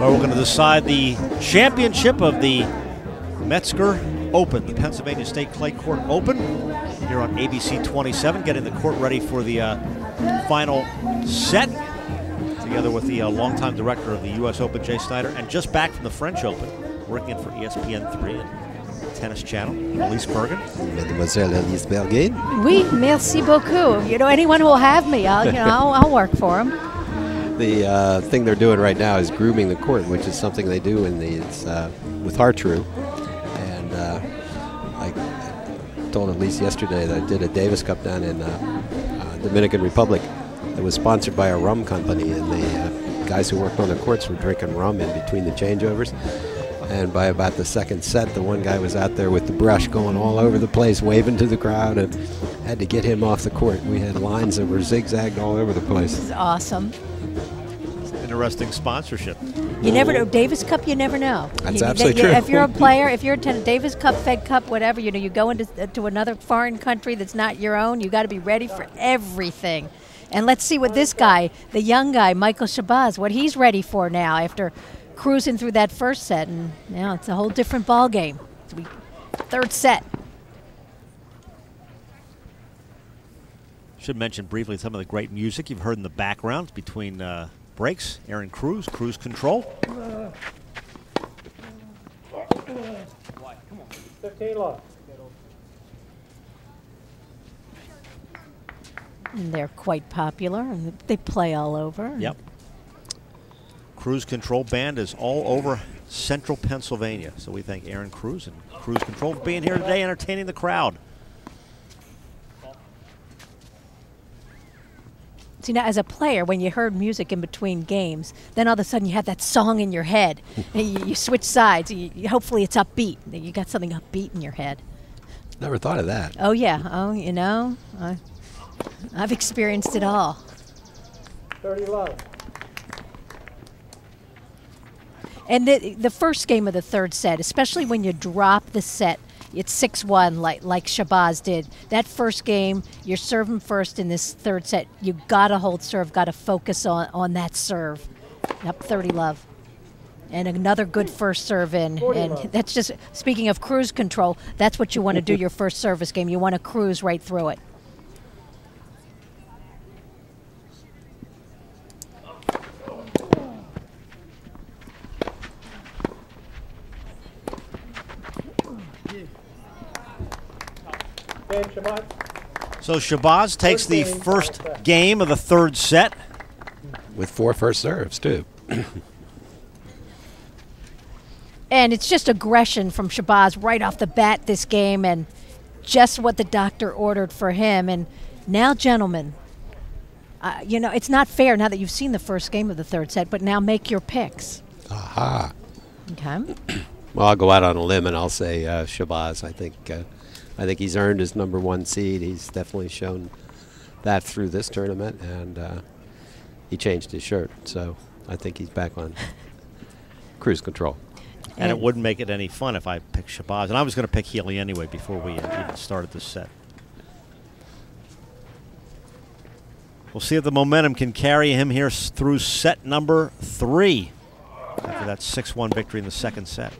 Well, we're going to decide the championship of the Metzger Open, the Pennsylvania State Clay Court Open, here on ABC 27, getting the court ready for the final set, together with the longtime director of the U.S. Open, Jay Snyder, and just back from the French Open, working for ESPN3 and Tennis Channel, Elise Bergen. Mademoiselle Elise Bergen. Oui, merci beaucoup. You know, anyone who will have me, I'll work for them. The thing they're doing right now is grooming the court, which is something they do in these with Hartrue. And I told Elise yesterday that I did a Davis Cup down in Dominican Republic. It was sponsored by a rum company, and the guys who worked on the courts were drinking rum in between the changeovers. And by about the second set, the one guy was out there with the brush going all over the place, waving to the crowd, and had to get him off the court. We had lines that were zigzagged all over the place. This is awesome. Interesting sponsorship. You never know. Davis Cup, you never know. That's absolutely true. If you're a player, if you're attending Davis Cup, Fed Cup, whatever, you go into another foreign country that's not your own, you got to be ready for everything. And let's see what this guy, the young guy, Michael Shabazz, what he's ready for now after cruising through that first set. And now it's a whole different ball game. Third set. Should mention briefly some of the great music you've heard in the background between breaks. Aaron Cruz, Cruise Control. 15 left. And they're quite popular, and they play all over. Yep. Cruise Control Band is all over central Pennsylvania. So we thank Aaron Cruz and Cruise Control for being here today, entertaining the crowd. See, now as a player, when you heard music in between games, then all of a sudden you have that song in your head. And you switch sides. Hopefully it's upbeat. You got something upbeat in your head. Never thought of that. Oh, yeah. Oh, you know, I've experienced it all. 30 left. And the first game of the third set, especially when you drop the set, it's 6-1 like Shabazz did. That first game, you're serving first in this third set. You got to hold serve, got to focus on that serve. Up 30 love. And another good first serve in. And that's just, speaking of cruise control, that's what you want to do your first service game. You want to cruise right through it. So Shabazz takes the first game of the third set. With 4 first serves, too. And it's just aggression from Shabazz right off the bat this game, and just what the doctor ordered for him. And now, gentlemen, you know, it's not fair now that you've seen the first game of the third set, but now make your picks. Aha. Okay. Well, I'll go out on a limb and I'll say Shabazz. I think he's earned his #1 seed. He's definitely shown that through this tournament, and he changed his shirt. So I think he's back on cruise control. And it wouldn't make it any fun if I picked Shabazz. And I was going to pick Healy anyway before we even started this set. We'll see if the momentum can carry him here through set number 3 after that 6-1 victory in the second set.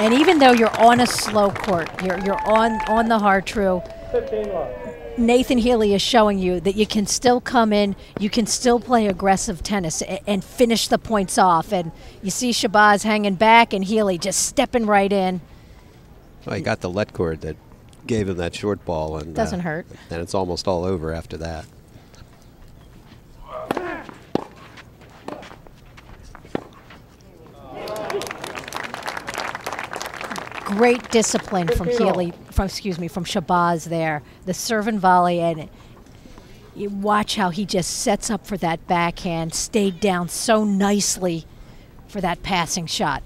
And even though you're on a slow court, you're on the Hartrue, 15 left. Nathan Healy is showing you that you can still come in, you can still play aggressive tennis and finish the points off. And you see Shabazz hanging back and Healy just stepping right in. Well, he got the let cord that gave him that short ball. And doesn't hurt. And it's almost all over after that. Great discipline from Healy, from Shabazz there. The serve and volley, and you watch how he just sets up for that backhand, stayed down so nicely for that passing shot.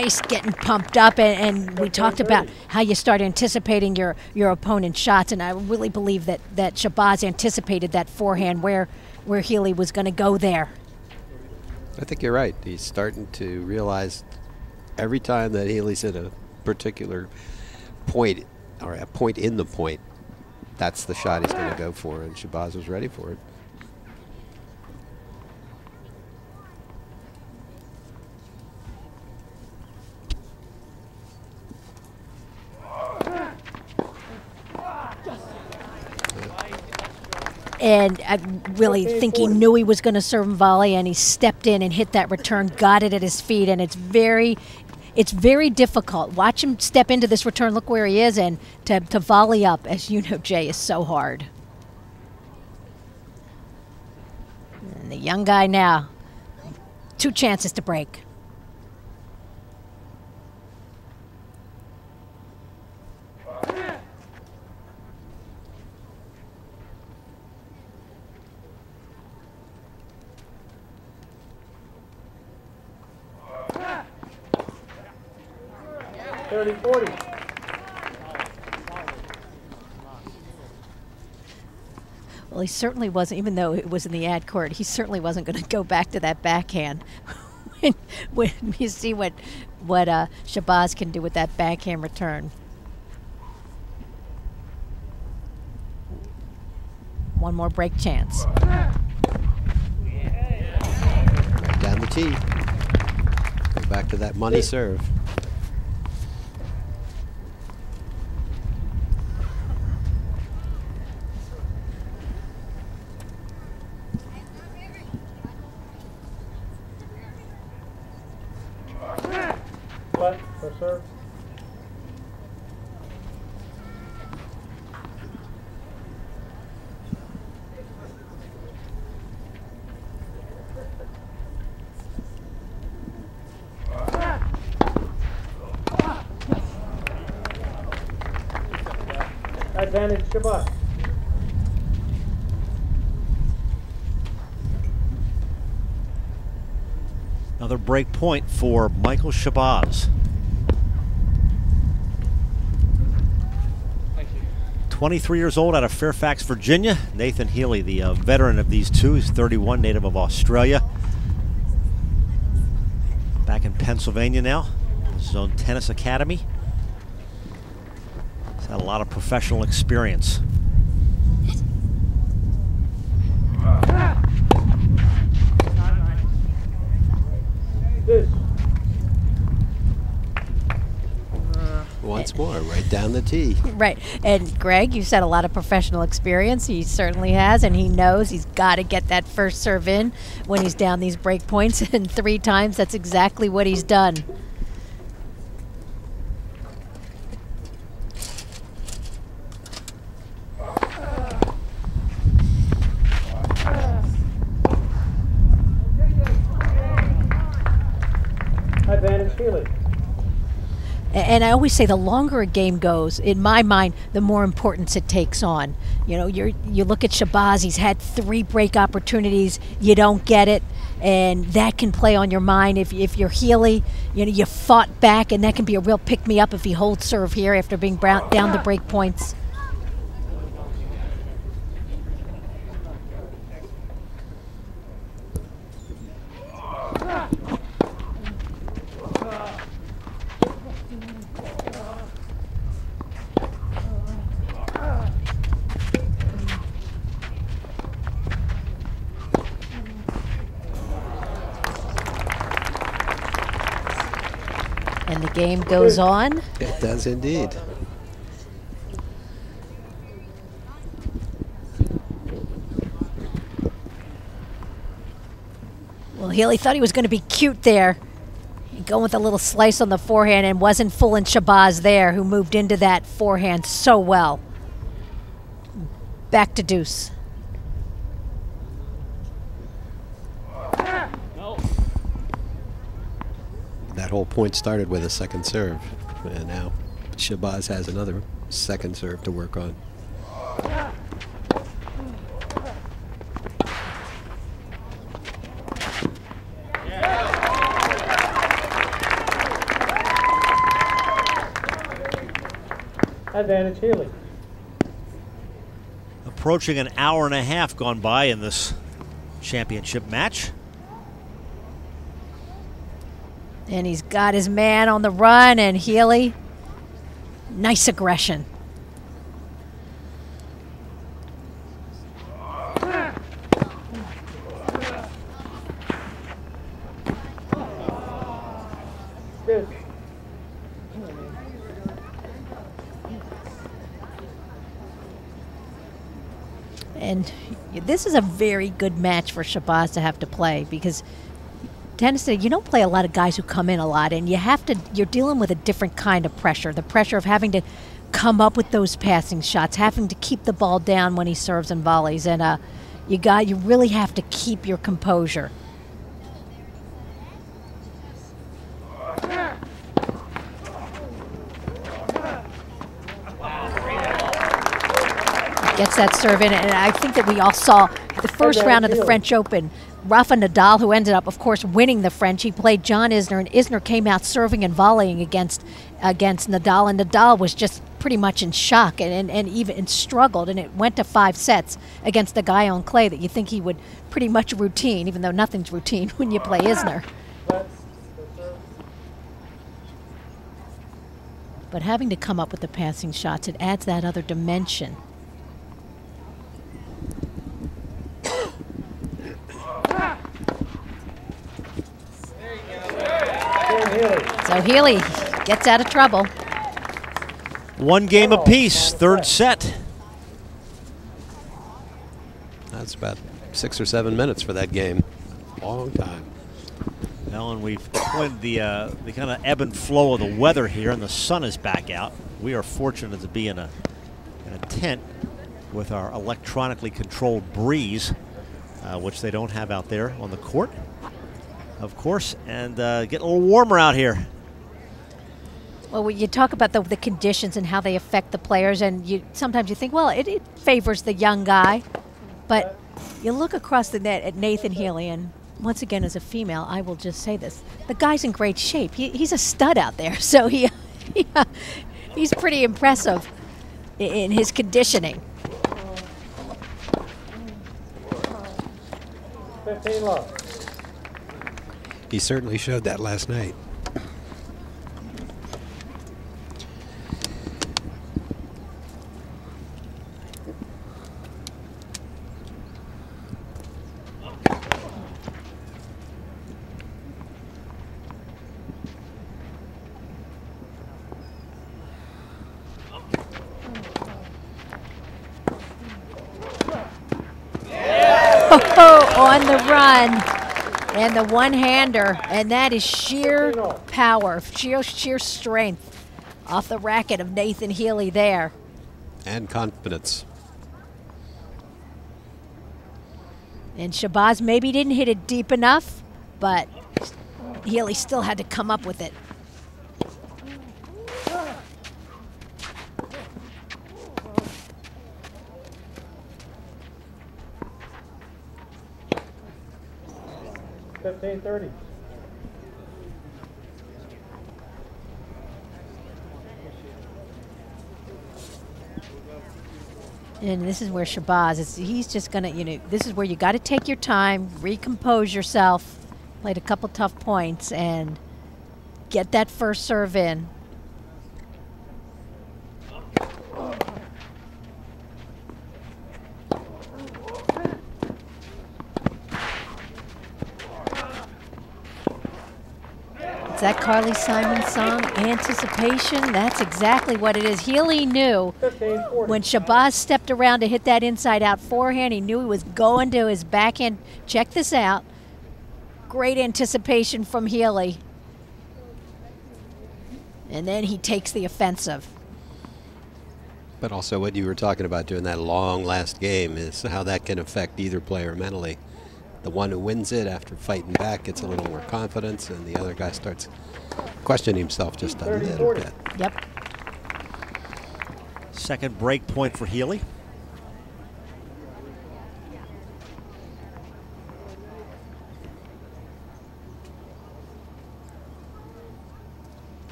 Nice, getting pumped up, and we talked about how you start anticipating your opponent's shots, and I really believe that Shabazz anticipated that forehand where Healy was going to go there. I think you're right. He's starting to realize every time that Healy's at a particular point, or a point in the point, that's the shot he's going to go for, and Shabazz was ready for it. And I really think he knew he was going to serve and volley, and he stepped in and hit that return, got it at his feet, and it's very difficult. Watch him step into this return, look where he is, and to volley up, as you know, Jay, is so hard. And the young guy now, 2 chances to break. Well, he certainly wasn't, even though it was in the ad court, he certainly wasn't going to go back to that backhand. when you see what Shabazz can do with that backhand return. One more break chance. Right down the tee. Go back to that money serve. Left for serve. Advantage Shabazz. Another break point for Michael Shabazz. 23 years old out of Fairfax, Virginia. Nathan Healy, the veteran of these two. He's 31, native of Australia. Back in Pennsylvania now. His own tennis academy. He's had a lot of professional experience. This. Once more, right down the tee. Right. And Greg, you said a lot of professional experience. He certainly has, and he knows he's got to get that first serve in when he's down these break points. And 3 times, that's exactly what he's done. Advantage Healy. And I always say the longer a game goes, in my mind, the more importance it takes on. You know, you look at Shabazz, he's had 3 break opportunities, you don't get it, and that can play on your mind. If you're Healy, you know, you fought back, and that can be a real pick-me-up if he holds serve here after being down the break points. And the game goes on. It does indeed. Well, Healy thought he was going to be cute there. Going with a little slice on the forehand and wasn't fooling Shabazz there, who moved into that forehand so well. Back to deuce. That whole point started with a second serve, and now Shabazz has another second serve to work on. Advantage Healy. Approaching an hour and a half gone by in this championship match. And he's got his man on the run, and Healy, nice aggression. And this is a very good match for Shabazz to have to play, because tennis, you don't play a lot of guys who come in a lot, and you're dealing with a different kind of pressure. The pressure of having to come up with those passing shots, having to keep the ball down when he serves and volleys, and you really have to keep your composure. Gets that serve in, and I think that we all saw the first round of the French Open. Rafa Nadal, who ended up, of course, winning the French, he played John Isner, and Isner came out serving and volleying against Nadal, and Nadal was just pretty much in shock and even struggled, and it went to 5 sets against a guy on clay that you think he would pretty much routine, even though nothing's routine when you play Isner. But having to come up with the passing shots, it adds that other dimension. So Healy gets out of trouble. One game apiece, third set. That's about 6 or 7 minutes for that game. Long time. Well, and we've explained the kind of ebb and flow of the weather here, and the sun is back out. We are fortunate to be in a tent with our electronically controlled breeze, which they don't have out there on the court, of course, and getting a little warmer out here. Well, when you talk about the conditions and how they affect the players, and sometimes you think, well, it favors the young guy, but you look across the net at Nathan Healy, and once again, as a female, I will just say this: the guy's in great shape. He's a stud out there, so he's pretty impressive in his conditioning. 15 love. He certainly showed that last night. On the run, and the one-hander, and that is sheer power, sheer strength off the racket of Nathan Healy there. And confidence. And Shabazz maybe didn't hit it deep enough, but Healy still had to come up with it. $15.30. And this is where Shabazz, he's just going to, this is where you got to take your time, recompose yourself, played a couple tough points, and get that first serve in. Is that Carly Simon song, Anticipation? That's exactly what it is. Healy knew when Shabazz stepped around to hit that inside-out forehand, he knew he was going to his backhand. Check this out. Great anticipation from Healy. And then he takes the offensive. But also what you were talking about during that long last game is how that can affect either player mentally. The one who wins it after fighting back gets a little more confidence, and the other guy starts questioning himself just a little bit. Yep. Second break point for Healy.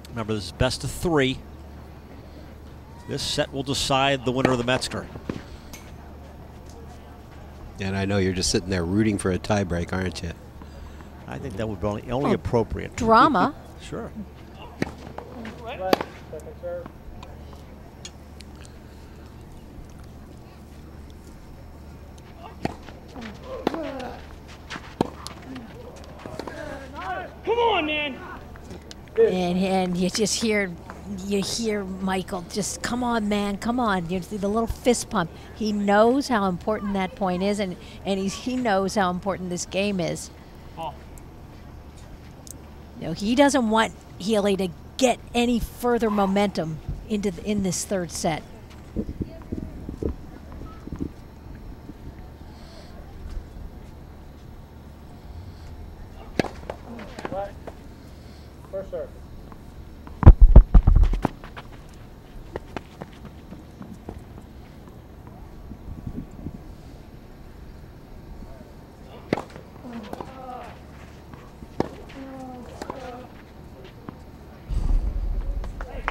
Remember, this is best of 3. This set will decide the winner of the Metzger. And I know you're just sitting there rooting for a tiebreak, aren't you? I think that would be only appropriate. Drama. Sure. Left, second serve. Come on, man. And you just hear Michael just, come on, man, come on. You see the little fist pump. He knows how important that point is, and he knows how important this game is. You know, he doesn't want Healy to get any further momentum in this third set. Left, first serve.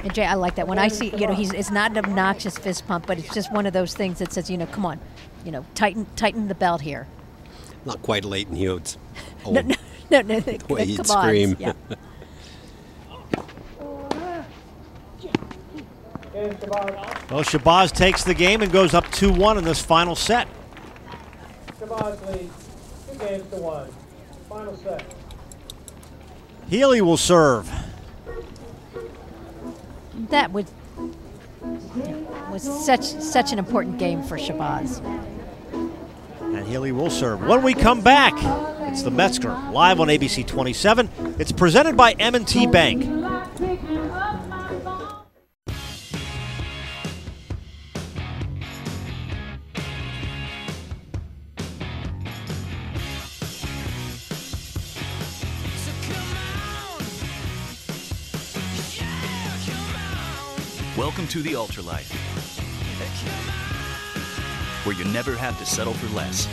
And Jay, I like that. When I see, you know, it's not an obnoxious fist pump, but it's just one of those things that says, you know, come on, you know, tighten the belt here. Not quite Leighton Hewitt's No, the way he'd scream. Yeah. Game, Shabazz. Well, Shabazz takes the game and goes up 2-1 in this final set. Shabazz leads 2-1. Final set. Healy will serve. That was such an important game for Shabazz. And Healy will serve. When we come back, it's the Metzger live on ABC 27. It's presented by M&T Bank. Welcome to the Ultralife, where you never have to settle for less.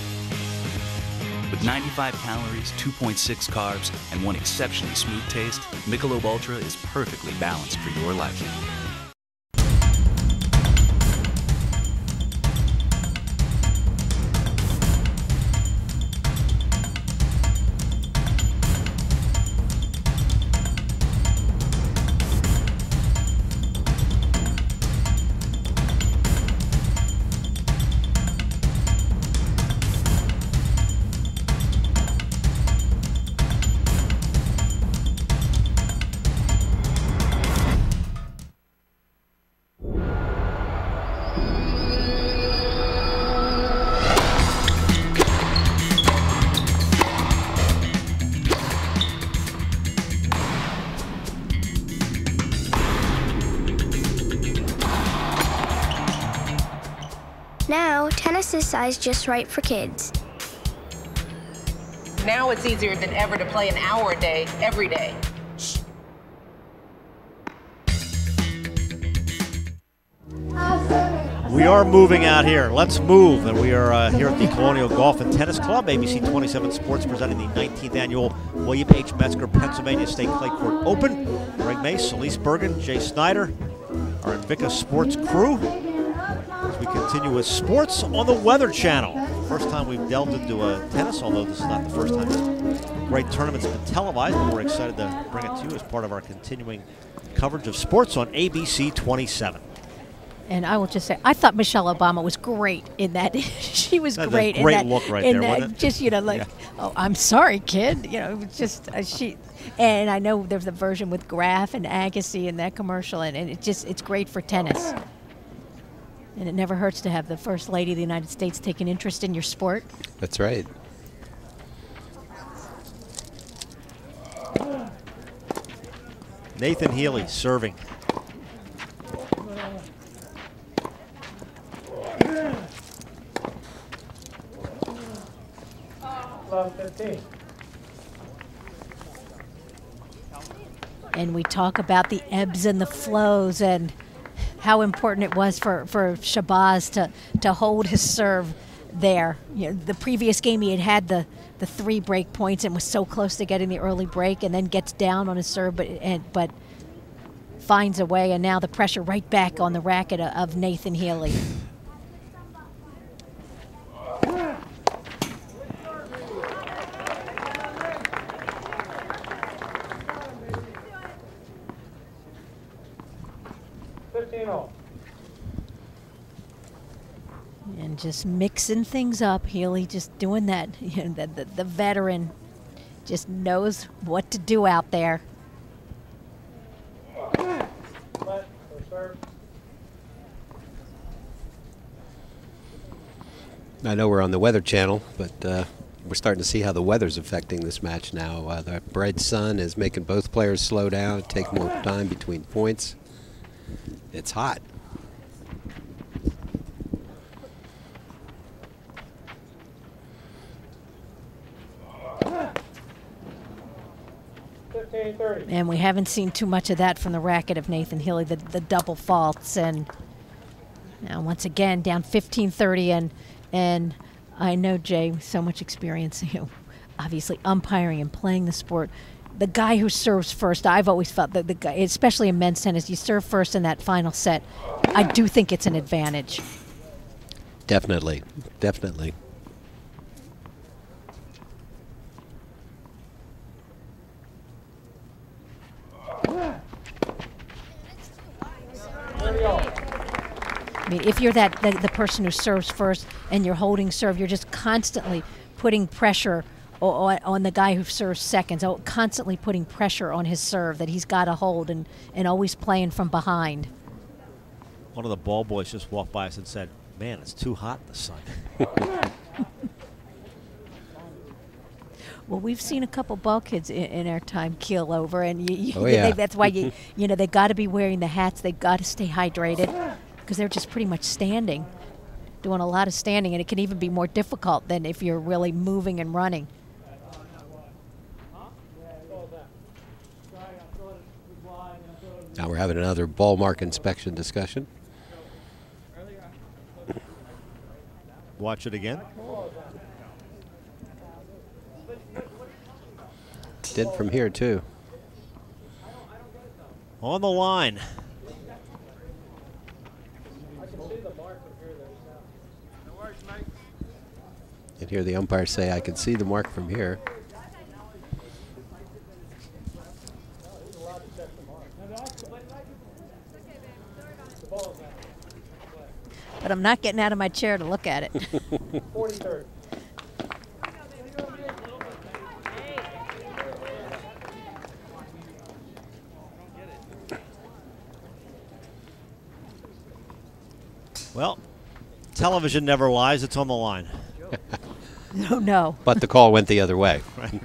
With 95 calories, 2.6 carbs, and one exceptionally smooth taste, Michelob Ultra is perfectly balanced for your life. Now, tennis is sized just right for kids. Now it's easier than ever to play an hour a day, every day. We are moving out here. Let's move. And we are here at the Colonial Golf and Tennis Club, ABC 27 Sports, presenting the 19th annual William H. Metzger Pennsylvania State Clay Court Open. Greg Mace, Elise Bergen, Jay Snyder, our Invicta Sports crew. As we continue with sports on the Weather Channel. First time we've delved into tennis, although this is not the first time a great tournament's been televised, but we're excited to bring it to you as part of our continuing coverage of sports on ABC 27. And I will just say, I thought Michelle Obama was great in that. She was That's great. a great in that, look right in there, that, wasn't it? just, you know, like, Yeah. oh, I'm sorry, kid. You know, it was just she. And I know there's a version with Graf and Agassi in that commercial, and it's great for tennis. And it never hurts to have the First Lady of the United States take an interest in your sport. That's right. Nathan Healy serving. Love 15. And we talk about the ebbs and the flows and how important it was for Shabazz to hold his serve there. You know, the previous game he had the 3 break points and was so close to getting the early break, and then gets down on his serve, but finds a way, and now the pressure right back on the racket of Nathan Healy. And just mixing things up. Healy just doing that. You know, the veteran just knows what to do out there. I know we're on the Weather Channel, but we're starting to see how the weather's affecting this match now. The bright sun is making both players slow down, take more time between points. It's hot. And we haven't seen too much of that from the racket of Nathan Healy, the double faults. And now once again, down 15-30, and I know, Jay, with so much experience, you know, obviously umpiring and playing the sport, the guy who serves first, I've always felt that the guy, especially in men's tennis, you serve first in that final set, I do think it's an advantage. Definitely, definitely. I mean, if you're the person who serves first and you're holding serve, you're just constantly putting pressure on the guy who serves second, so constantly putting pressure on his serve that he's got to hold and always playing from behind. One of the ball boys just walked by us and said, "Man, it's too hot in the sun." Well, we've seen a couple ball kids in our time keel over, and that's why you know, they got to be wearing the hats. They've got to stay hydrated because they're just pretty much standing, doing a lot of standing, and it can even be more difficult than if you're really moving and running. Now we're having another ball mark inspection discussion. Watch it again. Did from here too. On the line. And hear the umpire say, "I can see the mark from here." But I'm not getting out of my chair to look at it. 43rd. Well, television never lies. It's on the line. No, no. But the call went the other way. Right.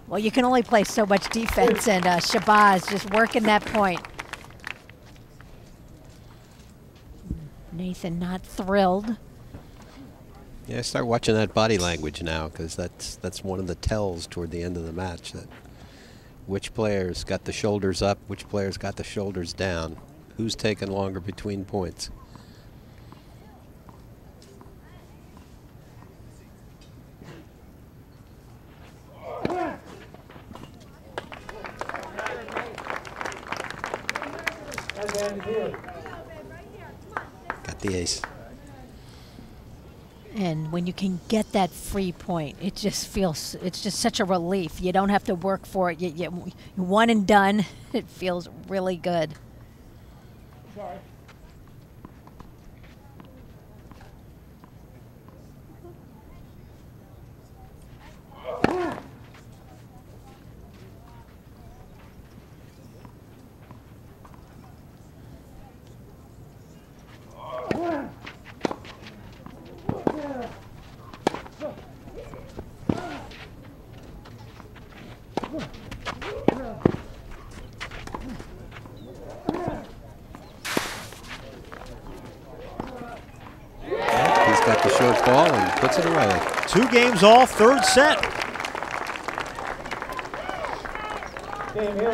Well, you can only play so much defense, and Shabazz just working that point. Nathan not thrilled. Yeah, start watching that body language now, because that's one of the tells toward the end of the match, that which players got the shoulders up, which players got the shoulders down, who's taking longer between points. Got the ace. And when you can get that free point, it just feels, it's just such a relief. You don't have to work for it. You one and done. It feels really good. Sorry. He's got the short ball and puts it away. 2 games all, third set.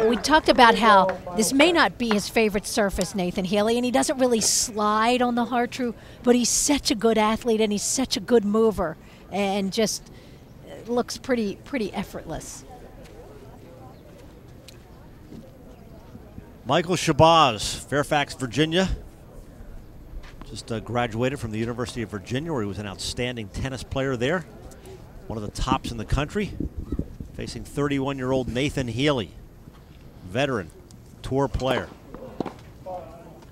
We talked about how this may not be his favorite surface, Nathan Healy, and he doesn't really slide on the hard true, but he's such a good athlete and he's such a good mover and just looks pretty effortless. Michael Shabazz, Fairfax, Virginia. Just graduated from the University of Virginia, where he was an outstanding tennis player there. One of the tops in the country. Facing 31-year-old Nathan Healy, veteran tour player.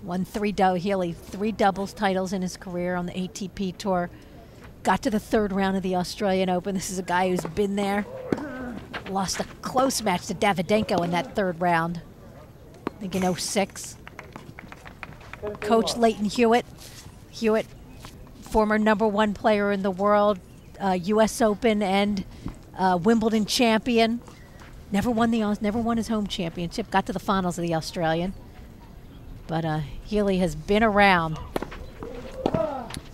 Won Healy 3 doubles titles in his career on the ATP tour. Got to the 3rd round of the Australian Open. This is a guy who's been there. Lost a close match to Davydenko in that 3rd round. I think in 06. Coach Leighton Hewitt. Hewitt, former #1 player in the world, U.S. Open and Wimbledon champion. Never won his home championship. Got to the finals of the Australian. But Healy has been around.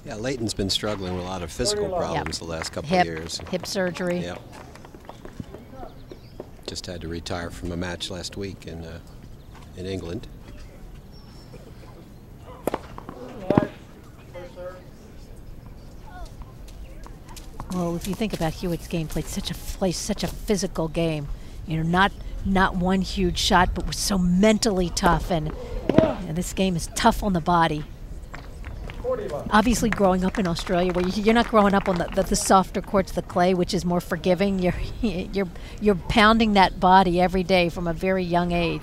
Yeah, Leighton's been struggling with a lot of physical problems the last couple of years. Hip surgery. Yeah. Just had to retire from a match last week in England. Well, if you think about Hewitt's game, played such a physical game. You know, not one huge shot, but was so mentally tough. And this game is tough on the body. Obviously, growing up in Australia, where you're not growing up on the softer courts, the clay, which is more forgiving. You're pounding that body every day from a very young age.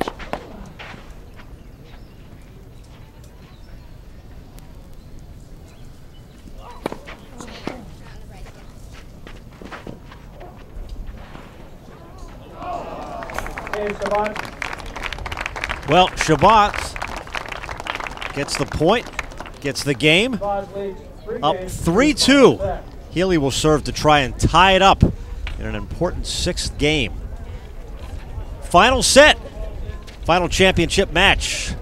Well, Shabazz gets the point, gets the game, up 3-2. Healy will serve to try and tie it up in an important 6th game. Final set, final championship match,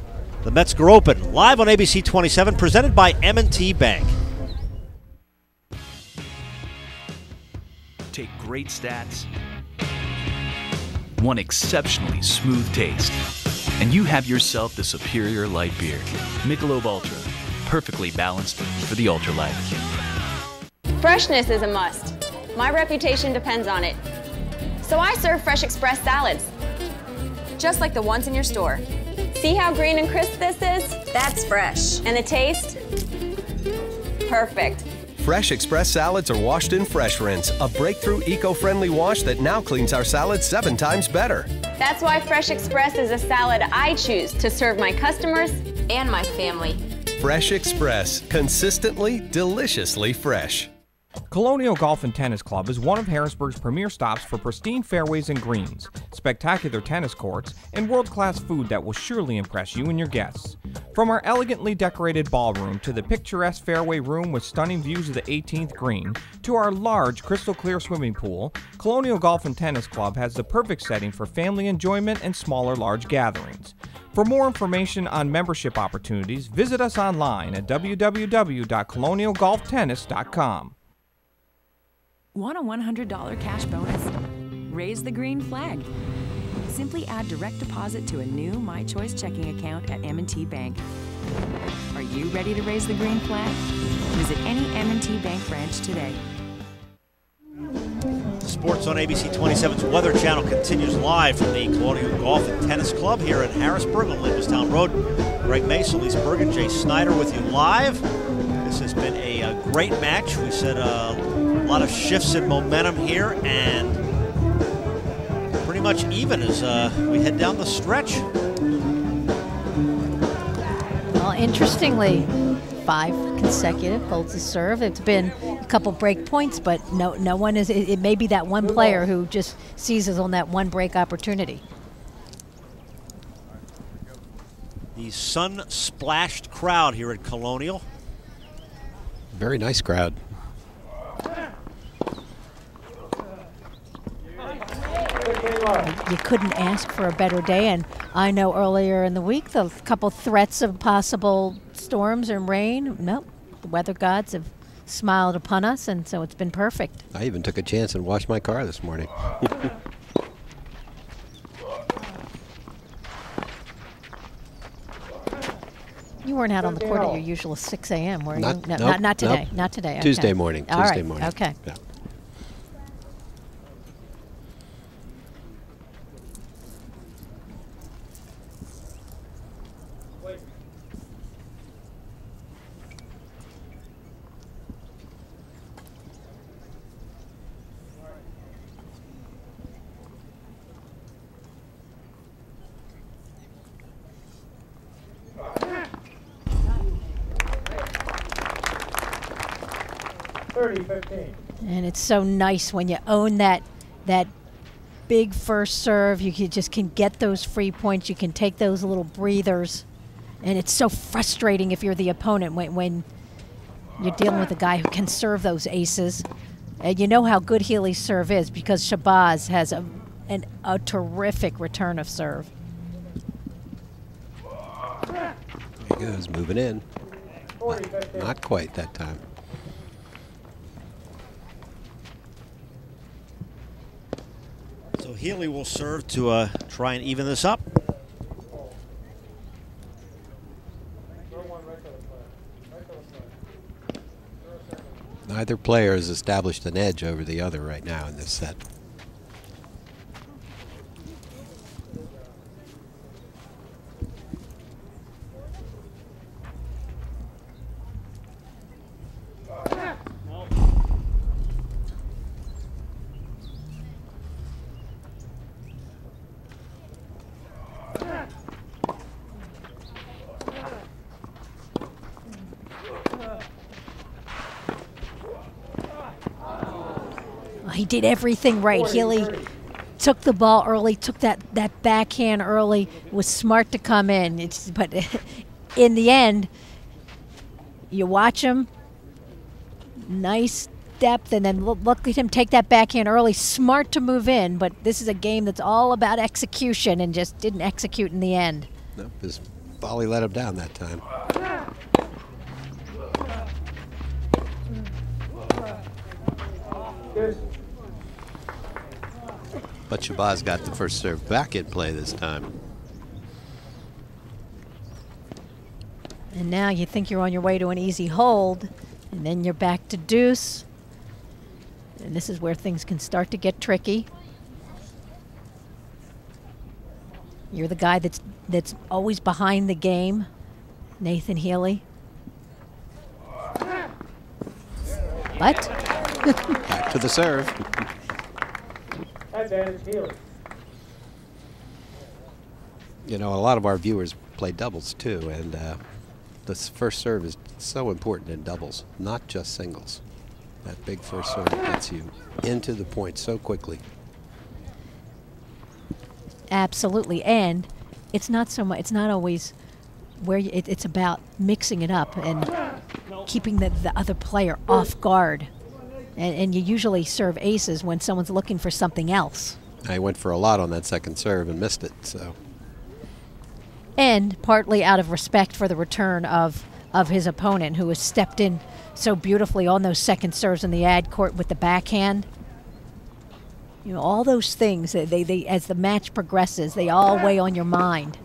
the Metzger Open, live on ABC 27, presented by M&T Bank. Take great stats, one exceptionally smooth taste, and you have yourself the superior light beer. Michelob Ultra, perfectly balanced for the ultra light. Freshness is a must. My reputation depends on it. So I serve Fresh Express salads, just like the ones in your store. See how green and crisp this is? That's fresh. And the taste? Perfect. Fresh Express salads are washed in Fresh Rinse, a breakthrough eco-friendly wash that now cleans our salads 7 times better. That's why Fresh Express is a salad I choose to serve my customers and my family. Fresh Express, consistently, deliciously fresh. Colonial Golf and Tennis Club is one of Harrisburg's premier stops for pristine fairways and greens, spectacular tennis courts, and world-class food that will surely impress you and your guests. From our elegantly decorated ballroom to the picturesque fairway room with stunning views of the 18th green, to our large crystal-clear swimming pool, Colonial Golf and Tennis Club has the perfect setting for family enjoyment and smaller large gatherings. For more information on membership opportunities, visit us online at www.colonialgolftennis.com. Want a $100 cash bonus? Raise the green flag. Simply add direct deposit to a new My Choice checking account at M&T Bank. Are you ready to raise the green flag? Visit any M&T Bank branch today. Sports on ABC 27's Weather Channel continues live from the Colonial Golf and Tennis Club here in Harrisburg on Lindastown Road. Greg Mason, Lise Bergen, Jay Snyder with you live. This has been a great match. We said a lot of shifts in momentum here, and pretty much even as we head down the stretch. Well, interestingly, 5 consecutive holds the serve. It's been a couple break points, but no one is. It may be that one player who just seizes on that one break opportunity. The sun-splashed crowd here at Colonial. Very nice crowd. You couldn't ask for a better day, and I know earlier in the week the couple threats of possible storms and rain. Nope, the weather gods have smiled upon us, and so it's been perfect. I even took a chance and washed my car this morning. You weren't out on the court at your usual 6 a.m., were you? Not- No, nope, not today. nope. Not today. Tuesday okay. morning. All Tuesday right, morning. Okay. Yeah. And it's so nice when you own that big first serve. You can get those free points. You can take those little breathers. And it's so frustrating if you're the opponent when you're dealing with a guy who can serve those aces. And you know how good Healy's serve is because Shabazz has a terrific return of serve. There he goes, moving in. Not quite that time. So Healy will serve to try and even this up. Neither player has established an edge over the other right now in this set. He did everything right. Healy took the ball early, took that backhand early, was smart to come in. But in the end, you watch him, nice depth, and then look at him take that backhand early, smart to move in. But this is a game that's all about execution and just didn't execute in the end. Nope, his volley let him down that time. But Shabazz got the first serve back in play this time. And now you think you're on your way to an easy hold, and then you're back to deuce. And this is where things can start to get tricky. You're the guy that's always behind the game, Nathan Healy. But back to the serve. You know, a lot of our viewers play doubles too, and this first serve is so important in doubles, not just singles. That big first serve gets you into the point so quickly. Absolutely, and it's not so much. It's not always where it's about mixing it up and keeping the other player off guard. And you usually serve aces when someone's looking for something else. I went for a lot on that second serve and missed it. So. And partly out of respect for the return of his opponent, who has stepped in so beautifully on those second serves in the ad court with the backhand. You know, all those things, they as the match progresses, they all weigh on your mind.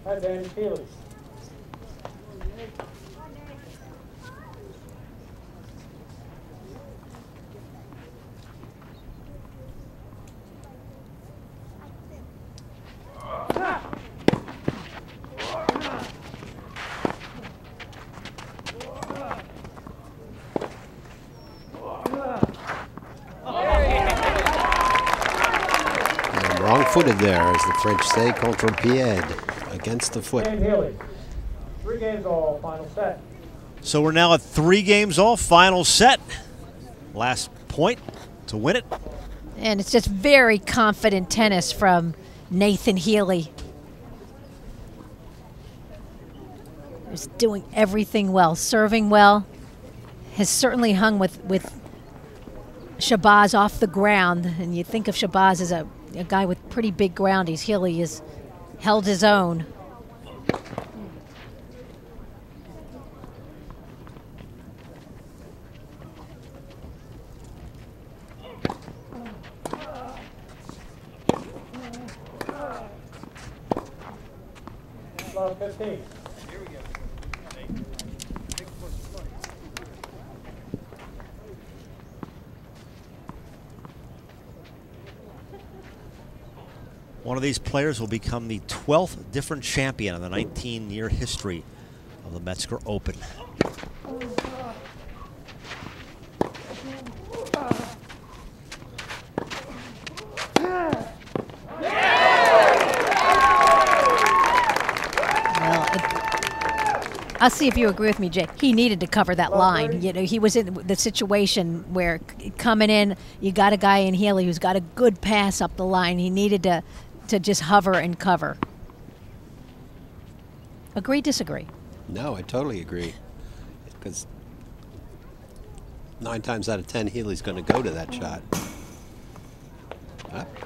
Advantage Healy. Wrong-footed there, as the French say, contre-pied, against the foot. 3 games all, final set. So we're now at 3 games all, final set. Last point to win it. And it's just very confident tennis from Nathan Healy. He's doing everything well, serving well. Has certainly hung with Shabazz off the ground. And you think of Shabazz as a guy with pretty big groundies. Healy has held his own. Final 15. One of these players will become the 12th different champion in the 19-year history of the Metzger Open. I'll see if you agree with me, Jay. He needed to cover that line. You know, he was in the situation where coming in, you got a guy in Healy who's got a good pass up the line. He needed to just hover and cover. Agree, disagree? No, I totally agree. Because 9 times out of 10, Healy's going to go to that shot.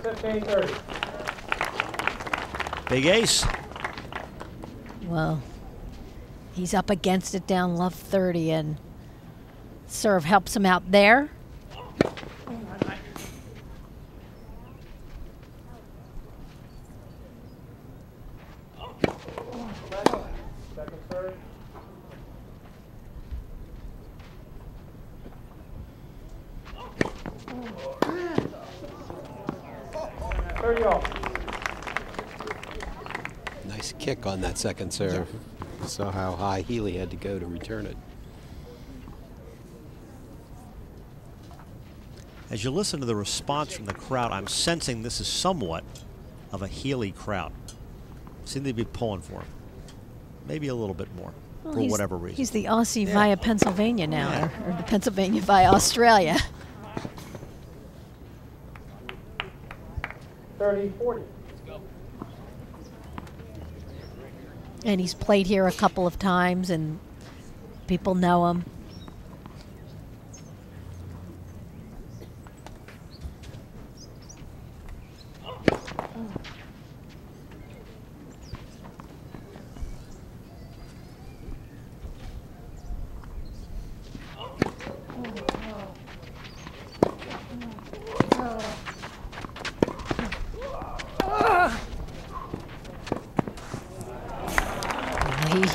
15-30. Big ace. Well, he's up against it down love 30, and serve helps him out there. Second serve. 30 off. Nice kick on that second serve. Saw how high Healy had to go to return it. As you listen to the response from the crowd, I'm sensing this is somewhat of a Healy crowd. Seem to be pulling for him. Maybe a little bit more, Well, for whatever reason. He's the Aussie via Pennsylvania now, or the Pennsylvania via Australia. 30-40. And he's played here a couple of times, and people know him.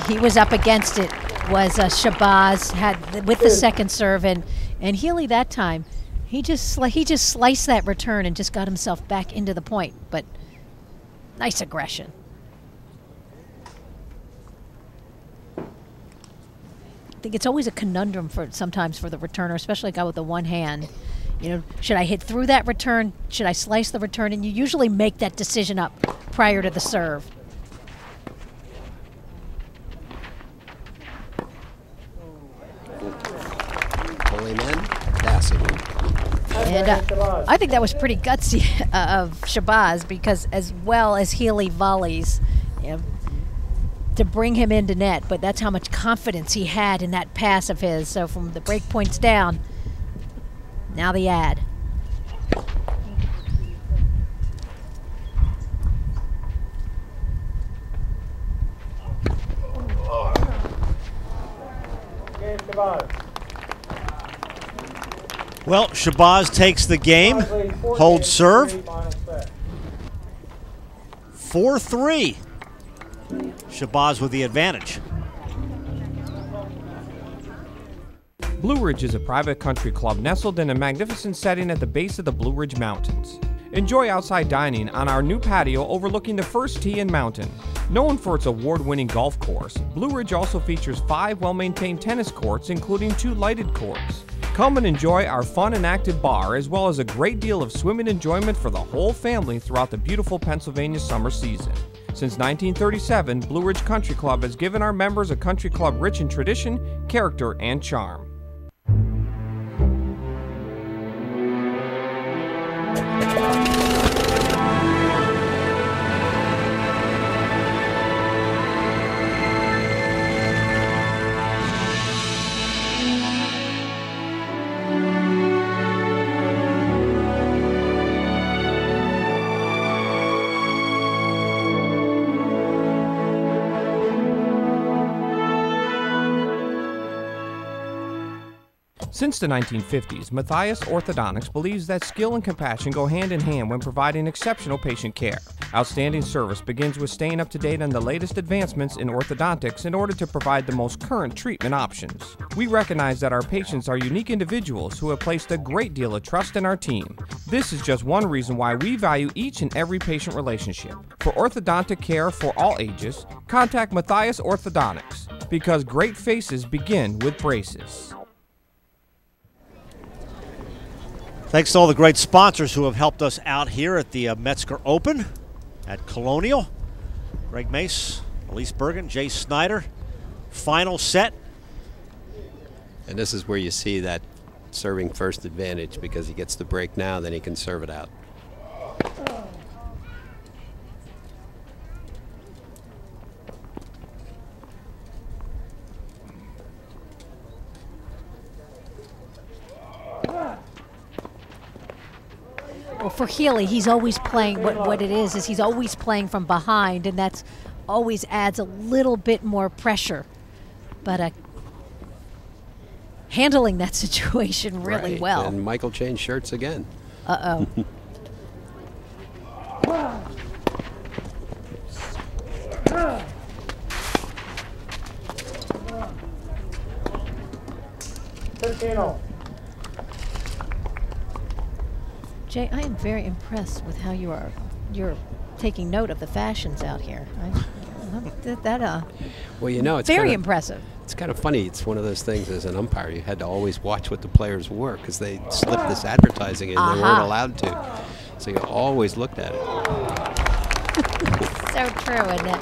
He was up against it, was Shabazz, had with the second serve, and Healy that time, he just sliced that return and just got himself back into the point, but nice aggression. I think it's always a conundrum sometimes for the returner, especially a guy with the one hand. You know, should I hit through that return? Should I slice the return? And you usually make that decision up prior to the serve. And I think that was pretty gutsy of Shabazz, because as well as Healy volleys, you know, to bring him into net, but that's how much confidence he had in that pass of his. So from the break points down, now the ad. Game Shabazz. Well, Shabazz takes the game, holds serve. 4-3. Shabazz with the advantage. Blue Ridge is a private country club nestled in a magnificent setting at the base of the Blue Ridge Mountains. Enjoy outside dining on our new patio overlooking the First Tee and Mountain. Known for its award-winning golf course, Blue Ridge also features 5 well-maintained tennis courts, including 2 lighted courts. Come and enjoy our fun and active bar, as well as a great deal of swimming enjoyment for the whole family throughout the beautiful Pennsylvania summer season. Since 1937, Blue Ridge Country Club has given our members a country club rich in tradition, character, and charm. Since the 1950s, Matthias Orthodontics believes that skill and compassion go hand in hand when providing exceptional patient care. Outstanding service begins with staying up to date on the latest advancements in orthodontics in order to provide the most current treatment options. We recognize that our patients are unique individuals who have placed a great deal of trust in our team. This is just one reason why we value each and every patient relationship. For orthodontic care for all ages, contact Matthias Orthodontics, because great faces begin with braces. Thanks to all the great sponsors who have helped us out here at the Metzger Open at Colonial. Greg Mace, Elise Bergen, Jay Snyder. Final set. And this is where you see that serving first advantage, because he gets the break now, then he can serve it out. Well, for Healy, he's always playing, what it is he's always playing from behind, and that's always adds a little bit more pressure. But handling that situation really Right. well. And Michael changed shirts again. Uh-oh. Jay, I am very impressed with how you're taking note of the fashions out here. Well, you know, it's very kinda, impressive. It's kind of funny. It's one of those things as an umpire, you had to always watch what the players wore, because they slipped this advertising in. They weren't allowed to. So you always looked at it. So true, isn't it?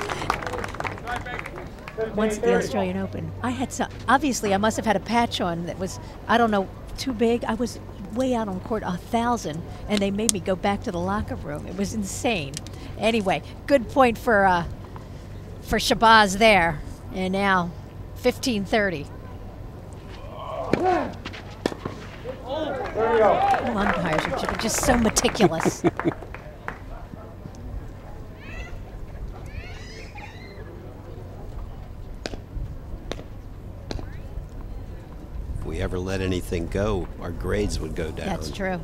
Once at the Australian Open, I had some, obviously I must have had a patch on that was, I don't know, too big. I was way out on court 1,000, and they made me go back to the locker room. It was insane. Anyway, good point for Shabazz there. And now 15-30. Umpires are just so meticulous. If we ever let anything go, our grades would go down. That's true.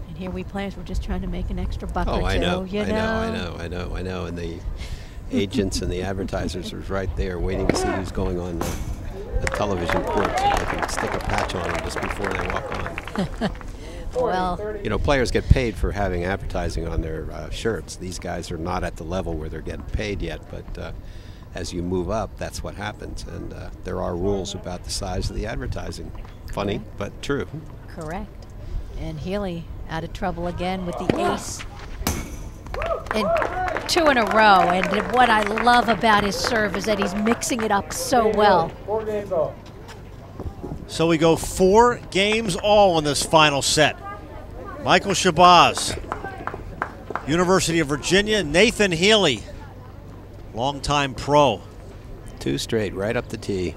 And here we players, we're just trying to make an extra buck or two. I know, you I know. And the agents and the advertisers are right there waiting to see who's going on the television court, so they can stick a patch on them just before they walk on. Well, you know, players get paid for having advertising on their shirts. These guys are not at the level where they're getting paid yet, but as you move up, that's what happens. And there are rules about the size of the advertising. Funny, but true. Correct. And Healy out of trouble again with the ace. And 2 in a row. And what I love about his serve is that he's mixing it up so well. 4 games off. So we go 4 games all in this final set. Michael Shabazz, University of Virginia. Nathan Healy, longtime pro. 2 straight, right up the tee.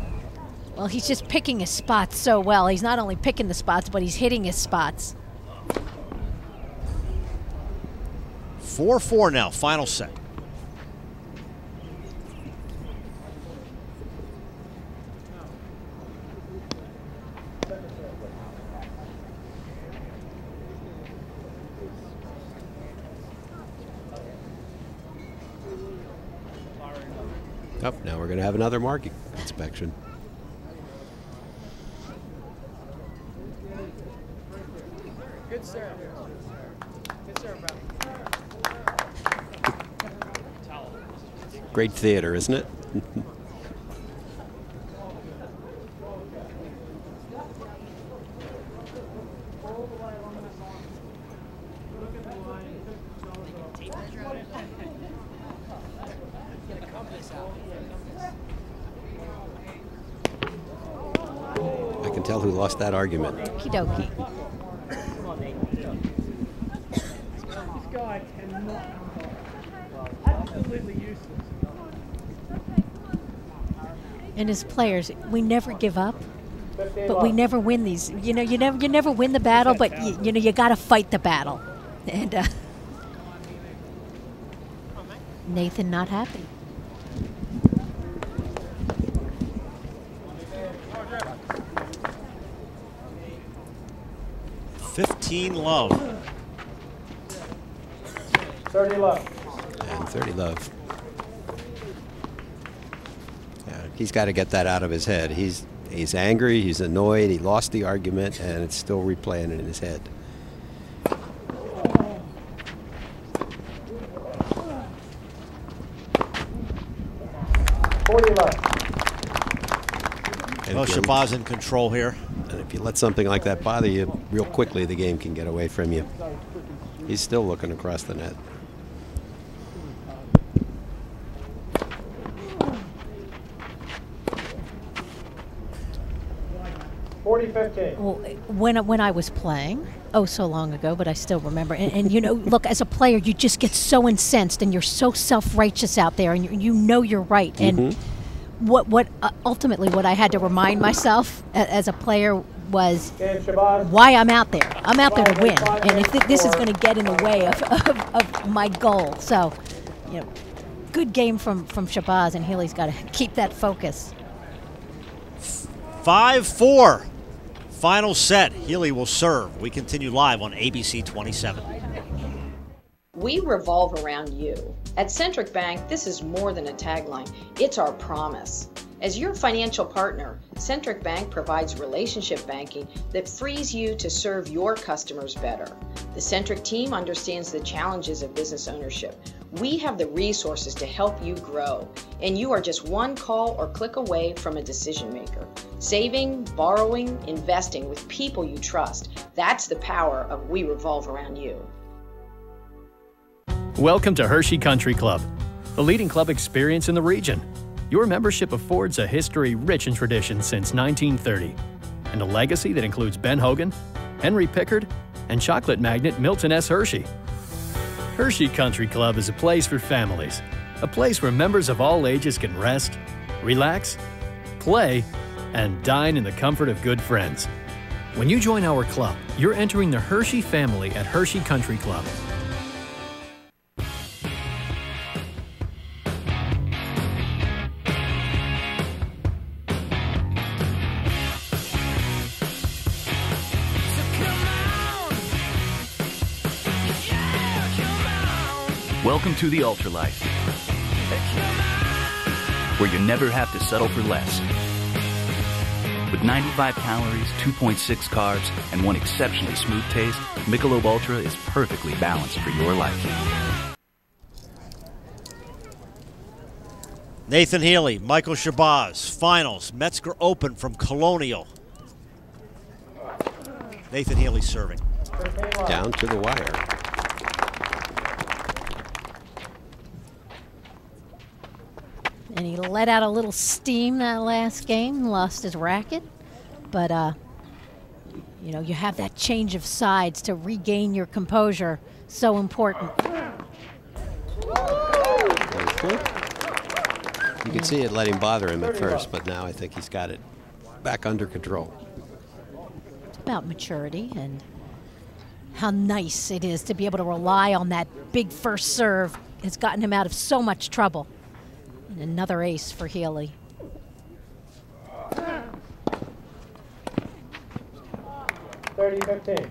Well, he's just picking his spots so well. He's not only picking the spots, but he's hitting his spots. 4-4 now, final set. Oh, now we're going to have another marking inspection. Good serve. Good serve, bro. Great theater, isn't it? I can tell who lost that argument. Okie dokie. This guy cannot absolutely useless. And as players, we never give up, but we never win these. You know, you never win the battle, but you know, you got to fight the battle. And Nathan not happy. 15 love. 30 love. And 30 love. Yeah, he's got to get that out of his head. He's angry, he's annoyed, he lost the argument, and it's still replaying it in his head. Well, Shabazz in control here. And if you let something like that bother you real quickly, the game can get away from you. He's still looking across the net. Well, when I was playing, oh, so long ago, but I still remember. And you know, look, as a player, you just get so incensed and you're so self-righteous out there, and you know you're right. And what ultimately what I had to remind myself as a player was why I'm out there. I'm out there to win, and if this is going to get in the way of my goal. So, you know, good game from Shabazz, and Healy's got to keep that focus. 5-4. Final set. Healy will serve. We continue live on ABC 27. We revolve around you. At Centric Bank, this is more than a tagline. It's our promise. As your financial partner, Centric Bank provides relationship banking that frees you to serve your customers better. The Centric team understands the challenges of business ownership. We have the resources to help you grow, and you are just one call or click away from a decision maker. Saving, borrowing, investing with people you trust. That's the power of We Revolve Around You. Welcome to Hershey Country Club, the leading club experience in the region. Your membership affords a history rich in tradition since 1930, and a legacy that includes Ben Hogan, Henry Pickard, and chocolate magnate Milton S. Hershey. Hershey Country Club is a place for families, a place where members of all ages can rest, relax, play, and dine in the comfort of good friends. When you join our club, you're entering the Hershey family at Hershey Country Club. Welcome to the Ultralife, where you never have to settle for less. With 95 calories, 2.6 carbs, and one exceptionally smooth taste, Michelob Ultra is perfectly balanced for your life. Nathan Healy, Michael Shabazz, finals, Metzger Open from Colonial. Nathan Healy serving. Down to the wire. And he let out a little steam that last game, lost his racket. But, you know, you have that change of sides to regain your composure. So important. You can see it let him bother him at first, but now I think he's got it back under control. It's about maturity and how nice it is to be able to rely on that big first serve. It's gotten him out of so much trouble. And another ace for Healy. $30-15.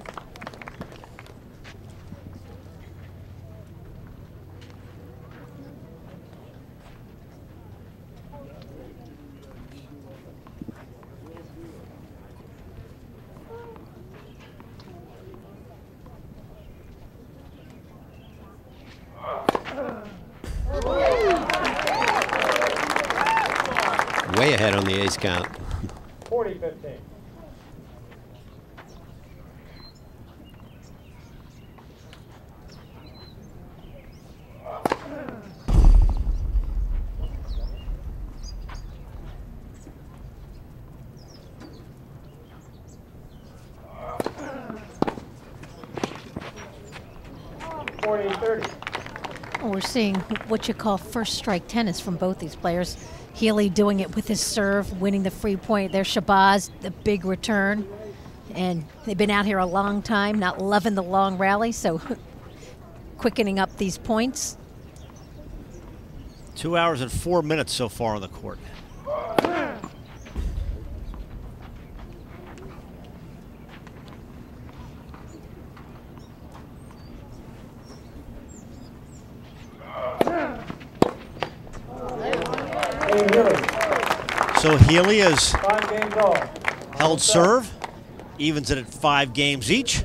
Way ahead on the ace count. 40-15. We're seeing what you call first strike tennis from both these players. Healy doing it with his serve, winning the free point. There's Shabazz, the big return. And they've been out here a long time, not loving the long rally, so quickening up these points. 2 hours and 4 minutes so far on the court. So Healy has 5 games all. held serve, evens it at 5 games each.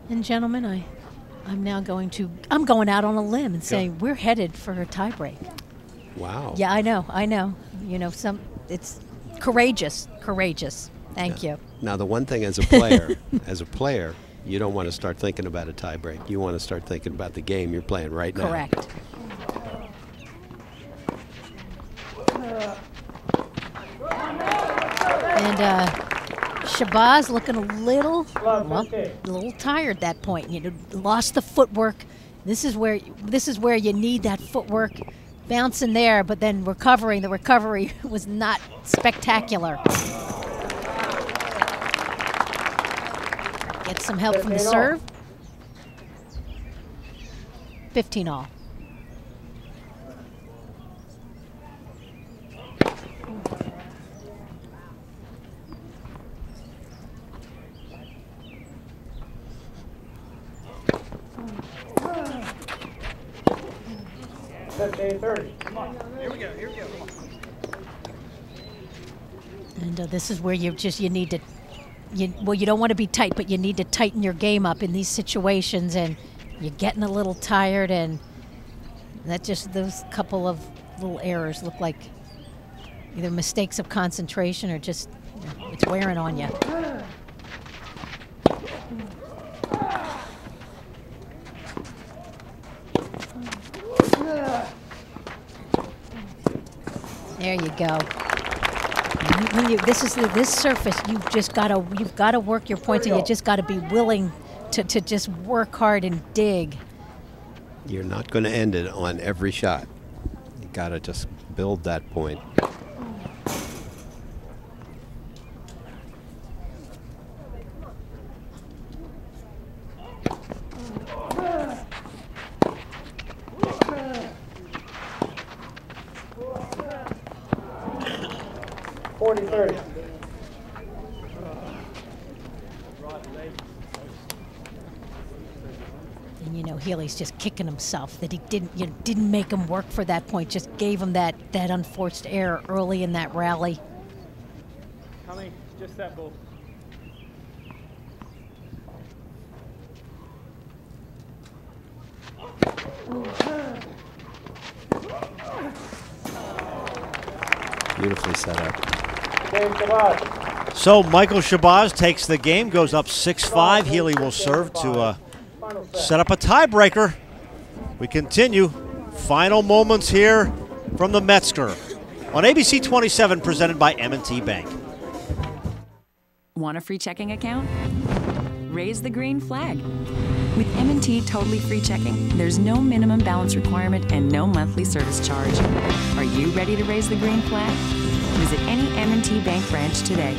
And gentlemen, I'm now going out on a limb and saying we're headed for a tiebreak. Wow. Yeah, I know. You know, it's courageous. Thank you. Now, the one thing as a player, you don't want to start thinking about a tiebreak. You want to start thinking about the game you're playing right now. Correct. And Shabazz looking a little tired at that point. You know, lost the footwork. This is where you need that footwork bouncing there, but then recovering. The recovery was not spectacular. Get some help from the serve. 15 all. Come on. Here we go. And this is where you need to, you don't want to be tight, but you need to tighten your game up in these situations, and you're getting a little tired, and those couple of little errors look like either mistakes of concentration or just it's wearing on you. There you go. This surface, you've got to work your points, and you just got to be willing to just work hard and dig. You're not going to end it on every shot. You got to just build that point. And you know, Healy's just kicking himself that he didn't make him work for that point. Just gave him that unforced error early in that rally. Coming, just that ball. Beautifully set up. So Michael Shabazz takes the game, goes up 6-5. Healy will serve to set up a tiebreaker. We continue. Final moments here from the Metzger on ABC 27, presented by M&T Bank. Want a free checking account? Raise the green flag. With M&T Totally Free Checking, there's no minimum balance requirement and no monthly service charge. Are you ready to raise the green flag? Visit any M&T Bank branch today.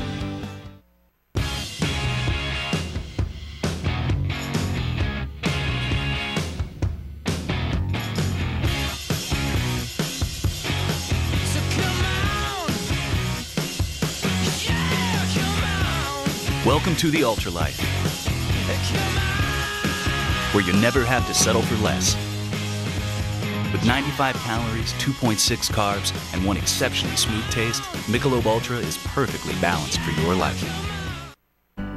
Welcome to the Ultralife, where you never have to settle for less. With 95 calories, 2.6 carbs, and one exceptionally smooth taste, Michelob Ultra is perfectly balanced for your life.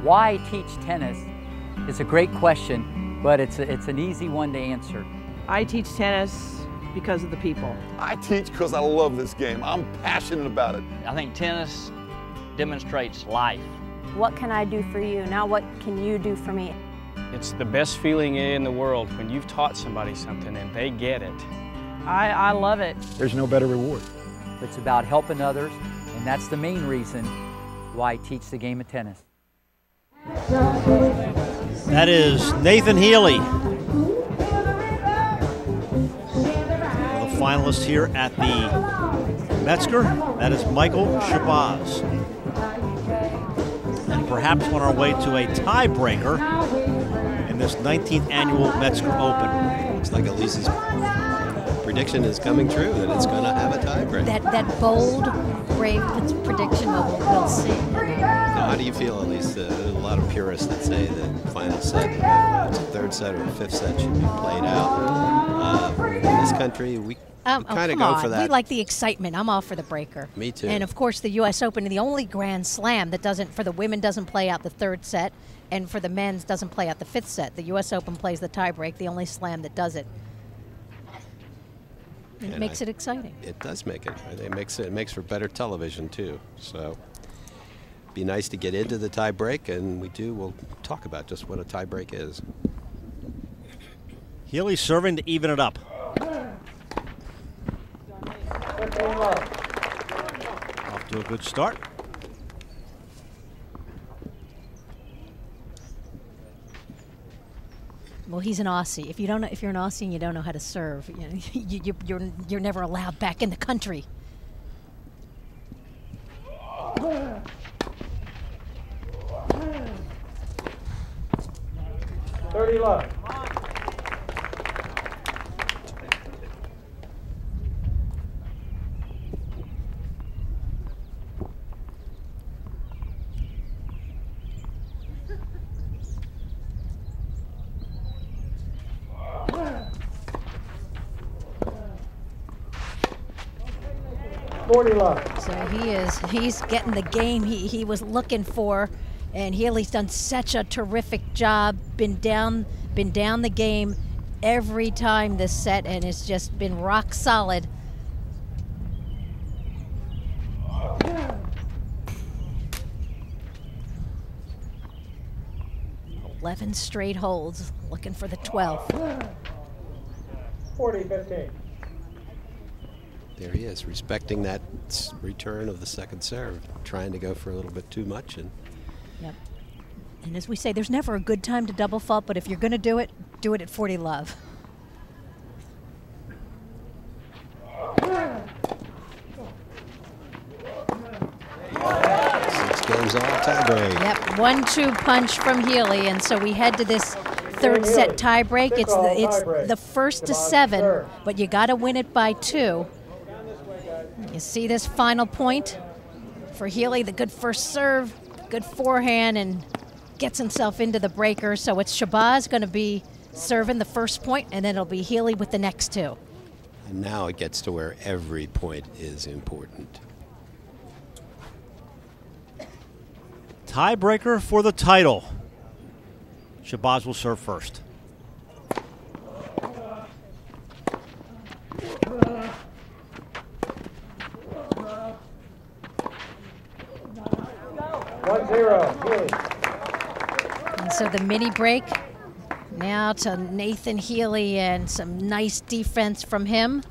Why teach tennis? It's a great question, but it's an easy one to answer. I teach tennis because of the people. I teach because I love this game. I'm passionate about it. I think tennis demonstrates life. What can I do for you? Now what can you do for me? It's the best feeling in the world when you've taught somebody something and they get it. I love it. There's no better reward. It's about helping others, and that's the main reason why I teach the game of tennis. That is Nathan Healy, one of the finalists here at the Metzger. That is Michael Shabazz. And perhaps on our way to a tiebreaker in this 19th annual Metzger Open. Looks like Elise's prediction is coming true, that it's going to have a tiebreaker. That bold, brave prediction, we'll see. How do you feel, Elise? There's a lot of purists that say the final set, whether it's a third set or a fifth set, should be played out. In this country, we kind of go for that. We like the excitement. I'm all for the breaker. Me too. And of course, the U.S. Open, the only Grand Slam that doesn't, for the women, doesn't play out the third set, and for the men's doesn't play out the fifth set. The U.S. Open plays the tiebreak, the only slam that does it. And it makes it exciting. It does make it. It makes for better television too. So, be nice to get into the tie break, and we'll talk about just what a tie break is. Healy serving to even it up. Off to a good start. Well, he's an Aussie. If you're an Aussie and you don't know how to serve, you're never allowed back in the country. $30 love. So he's getting the game he was looking for, and Healy's done such a terrific job, been down the game every time this set, and it's just been rock solid. Yeah. 11 straight holds, looking for the 12th. 40-15. There he is, respecting that return of the second serve, trying to go for a little bit too much. Yep. And as we say, there's never a good time to double fault, but if you're going to do it at 40 love. Six games all tiebreak. Yep, 1-2 punch from Healy, and so we head to this third set tiebreak. It's the first to 7, but you got to win it by 2. You see this final point for Healy, the good first serve, good forehand, and gets himself into the breaker. So it's Shabazz going to be serving the first point, and then it'll be Healy with the next 2. And now it gets to where every point is important. Tiebreaker for the title. Shabazz will serve first. And so the mini break now to Nathan Healy, and some nice defense from him.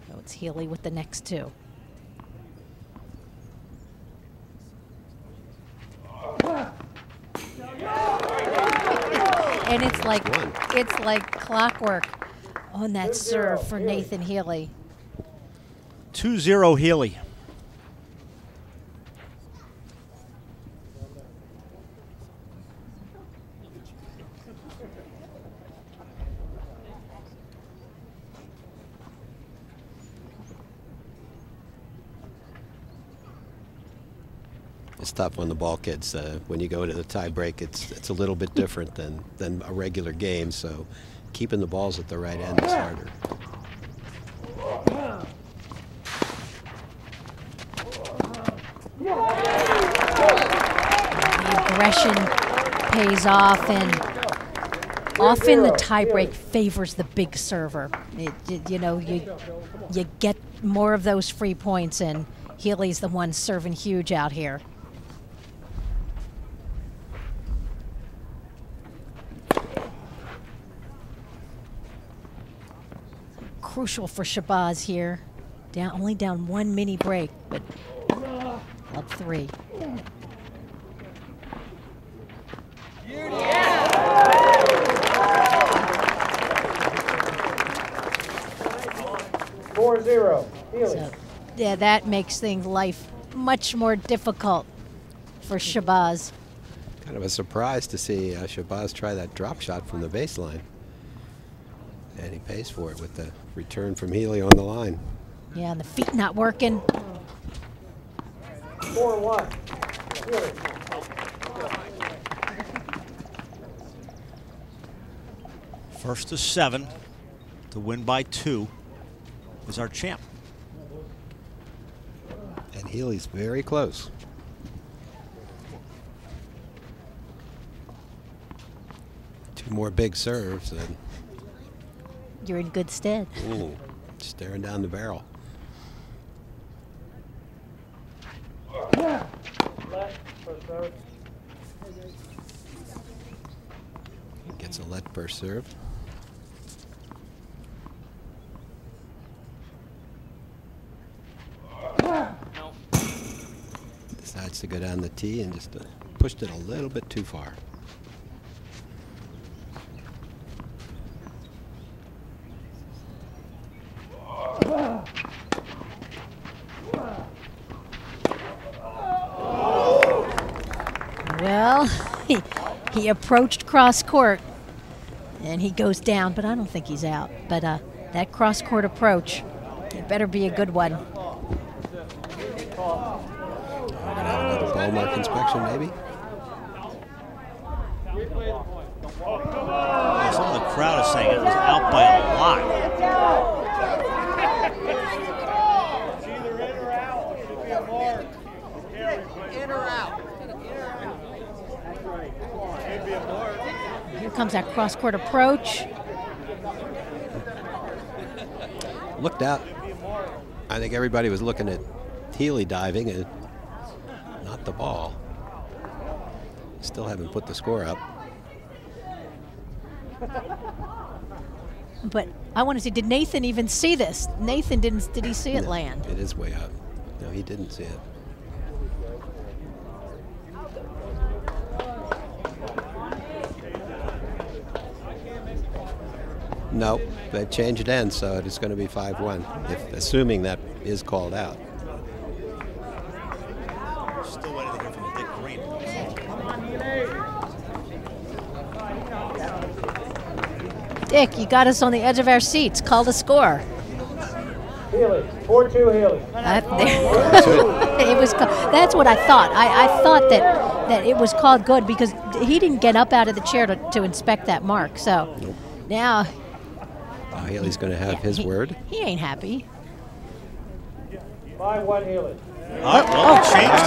So it's Healy with the next 2. And it's like clockwork on that serve for Nathan Healy. 2-0 Healy. It's tough on the ball kids. When you go to the tie break, it's a little bit different than a regular game. So keeping the balls at the right end is harder. The aggression pays off, and often the tie break favors the big server. You get more of those free points, and Healy's the one serving huge out here. Crucial for Shabazz here. Only down 1 mini break, but up 3. So, yeah, that makes life much more difficult for Shabazz. Kind of a surprise to see Shabazz try that drop shot from the baseline. And he pays for it with the return from Healy on the line. Yeah, and the feet not working. 4-1. Healy. First to 7 to win by 2 is our champ. And Healy's very close. Two more big serves and you're in good stead. ooh, staring down the barrel. Gets a let per serve. Decides to go down the tee and just pushed it a little bit too far. Well, he approached cross court and he goes down, but I don't think he's out. But that cross court approach, it better be a good one. Gonna have another ball mark inspection, maybe? Some of the crowd is saying it was out by a lot. In or out. Here comes that cross court approach. Looked out. I think everybody was looking at Healy diving and not the ball. Still haven't put the score up. But I want to see, did Nathan even see this? Nathan didn't, did he see it land? It is way out. No, he didn't see it. Nope, they've changed ends, so it's going to be 5-1, assuming that is called out. Still waiting to hear from Dick Green. Dick, you got us on the edge of our seats. Call the score. Healy. 4-2 Healy. It was. That's what I thought. I thought that it was called good because he didn't get up out of the chair to inspect that mark. So now. Oh, Healy's going to have his word. He ain't happy. 5-1 Healy. Well, he changed it.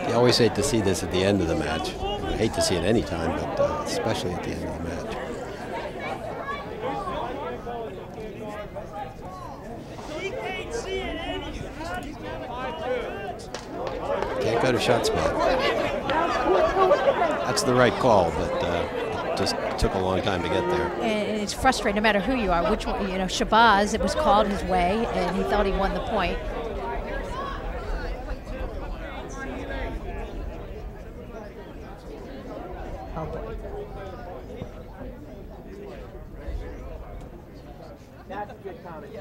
You always hate to see this at the end of the match. I hate to see it any time, but especially at the end of the match. Can't go to shot spot. That's the right call, but it just took a long time to get there. And it's frustrating, no matter who you are. Which one, Shabazz, it was called his way, and he thought he won the point. Oh boy. That's a good comment.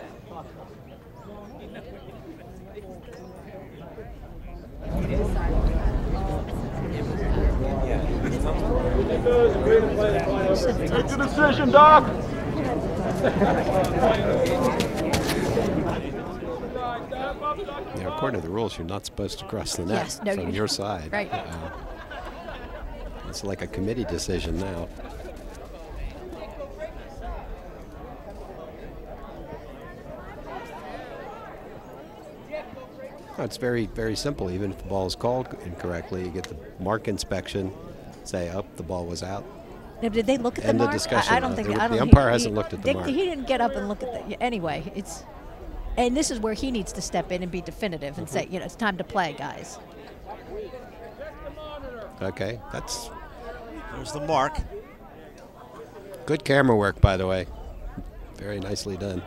Make the decision, Doc. Yeah, according to the rules, you're not supposed to cross the net from your side. Right. It's like a committee decision now. Oh, it's very, very simple. Even if the ball is called incorrectly, you get the mark inspection, say, oh, the ball was out. Now, did they look at the End of mark? discussion. I don't think. The umpire hasn't looked at the mark. He didn't get up and look at the. Anyway, it's. And this is where he needs to step in and be definitive and say, it's time to play, guys. Okay, that's. There's the mark. Good camera work, by the way. Very nicely done.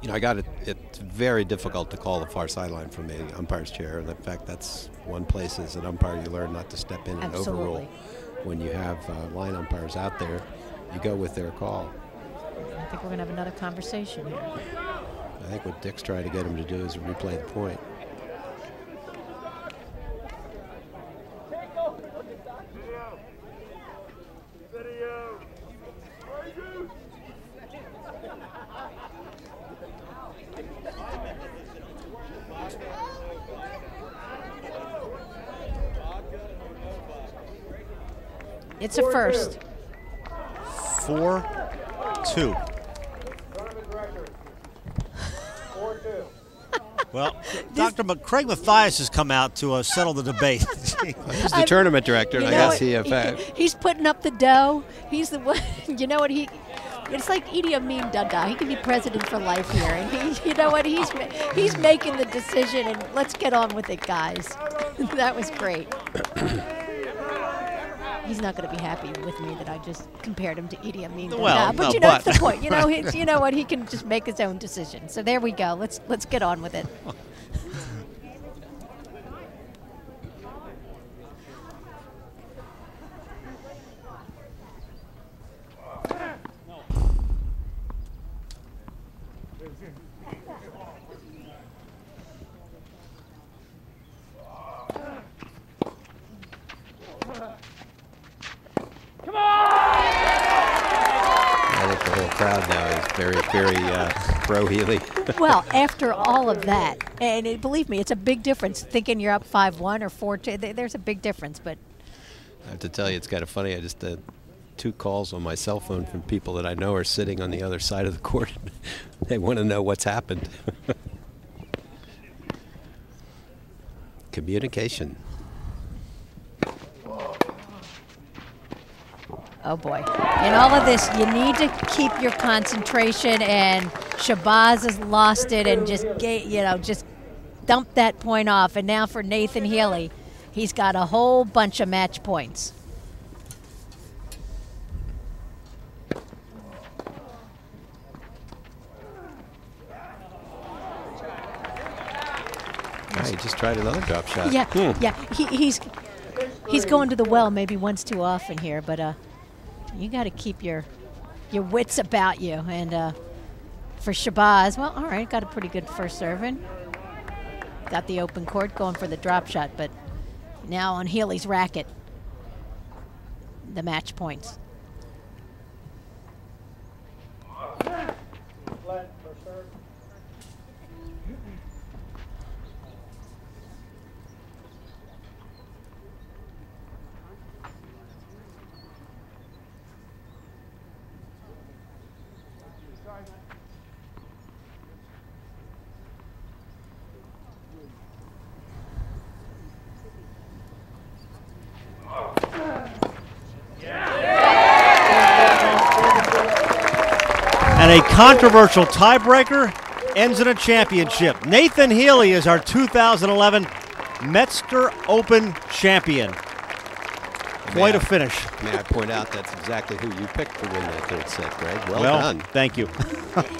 I got it. It's very difficult to call the far sideline from the umpire's chair. And in fact, that's one place as an umpire you learn not to step in and overrule. When you have line umpires out there, you go with their call. I think we're going to have another conversation here. I think what Dick's trying to get him to do is replay the point. It's a first. 4-2. Well, Dr. Craig Mathias has come out to settle the debate. He's the tournament director, and I guess he's putting up the dough. He's the one. You know what? It's like Idi Amin Dada. He can be president for life here, and you know what? He's making the decision, and let's get on with it, guys. That was great. He's not going to be happy with me that I just compared him to Idi Amin Dada. Well, but no, that's the point. You know what? He can just make his own decision. So there we go. Let's get on with it. Crowd now is very pro Healy. Well, after all of that, and believe me, it's a big difference. Thinking you're up 5-1 or 4-2, there's a big difference. But I have to tell you, it's kind of funny. I just had 2 calls on my cell phone from people that I know are sitting on the other side of the court. They want to know what's happened. Communication. oh boy, in all of this, you need to keep your concentration. And Shabazz has lost it and just dumped that point off. And now for Nathan Healy, he's got a whole bunch of match points. He just tried another drop shot. Yeah, yeah. He's going to the well maybe once too often here, but you got to keep your wits about you. And for Shabazz, well, all right, got a pretty good first serving. Got the open court going for the drop shot, but now on Healy's racket, the match points. And a controversial tiebreaker ends in a championship. Nathan Healy is our 2011 Metzger Open champion. Quite a finish. May I point out that's exactly who you picked to win that third set, Greg. Well done. Thank you.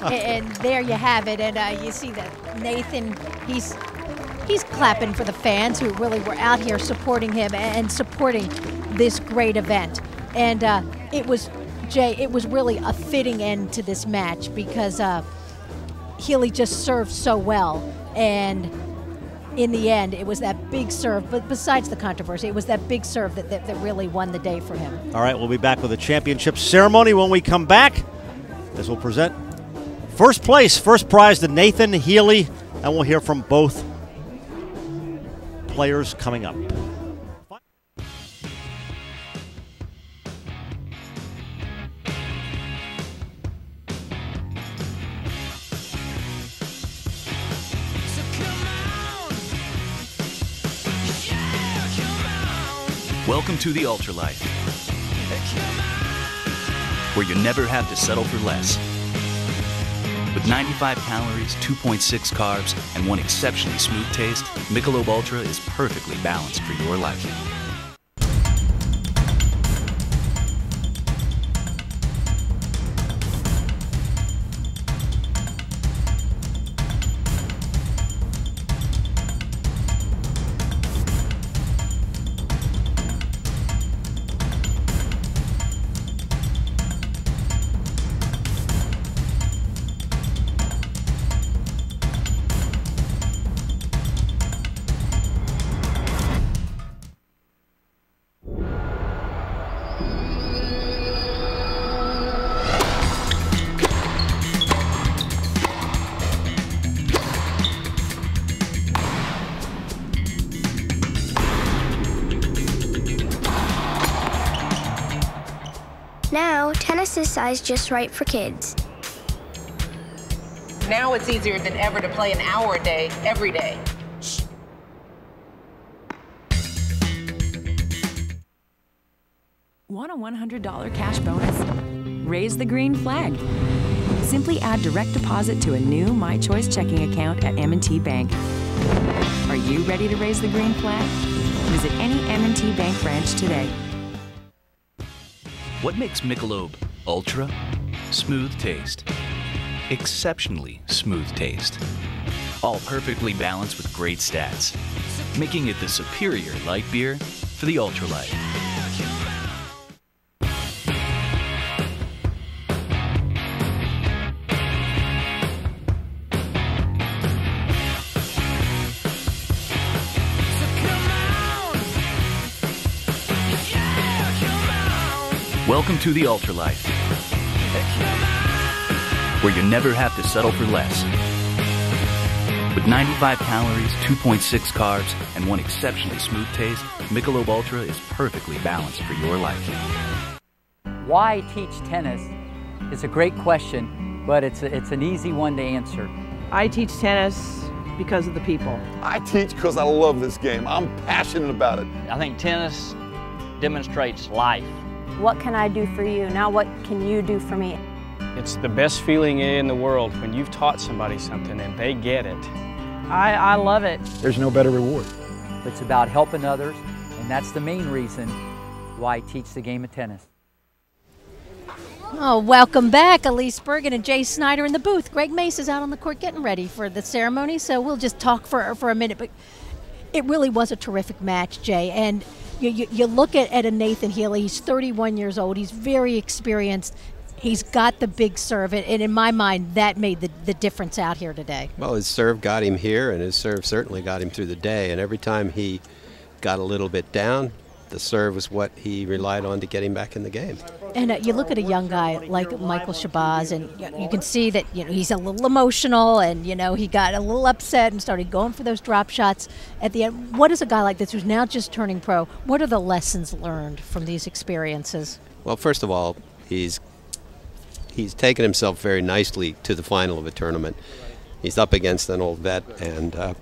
And there you have it. And you see that Nathan, he's clapping for the fans who really were out here supporting him and supporting this great event. And it was really a fitting end to this match because Healy just served so well. And in the end, it was that big serve. But besides the controversy, it was that big serve that really won the day for him. All right, we'll be back with the championship ceremony when we come back, as we'll present first prize to Nathan Healy, and we'll hear from both players coming up. Welcome to the Ultralife, where you never have to settle for less. With 95 calories, 2.6 carbs, and one exceptionally smooth taste, Michelob Ultra is perfectly balanced for your liking. tennis is sized just right for kids. Now it's easier than ever to play an hour a day, every day. Want a $100 cash bonus? Raise the green flag. Simply add direct deposit to a new My Choice checking account at M&T Bank. Are you ready to raise the green flag? Visit any M&T Bank branch today. What makes Michelob Ultra? Smooth taste. Exceptionally smooth taste. All perfectly balanced with great stats, making it the superior light beer for the ultralight. Welcome to the ultralight, where you never have to settle for less. With 95 calories, 2.6 carbs, and one exceptionally smooth taste, Michelob Ultra is perfectly balanced for your life. Why teach tennis is a great question, but it's an easy one to answer. I teach tennis because of the people. I teach because I love this game. I'm passionate about it. I think tennis demonstrates life. What can I do for you? Now what can you do for me? It's the best feeling in the world when you've taught somebody something and they get it. I love it. There's no better reward. It's about helping others, and that's the main reason why I teach the game of tennis. Oh, welcome back. Elise Bergen and Jay Snyder in the booth. Greg Mace is out on the court getting ready for the ceremony, so we'll just talk for a minute. But it really was a terrific match, Jay. And you look at a Nathan Healy. He's 31 years old. He's very experienced. He's got the big serve, and in my mind, that made the difference out here today. Well, his serve got him here, and his serve certainly got him through the day. And every time he got a little bit down, the serve was what he relied on to get him back in the game. And you look at a young guy like Michael Shabazz, and you can see that he's a little emotional, and he got a little upset and started going for those drop shots at the end. What is a guy like this who's now just turning pro? What are the lessons learned from these experiences? Well, first of all, he's taken himself very nicely to the final of a tournament. He's up against an old vet, and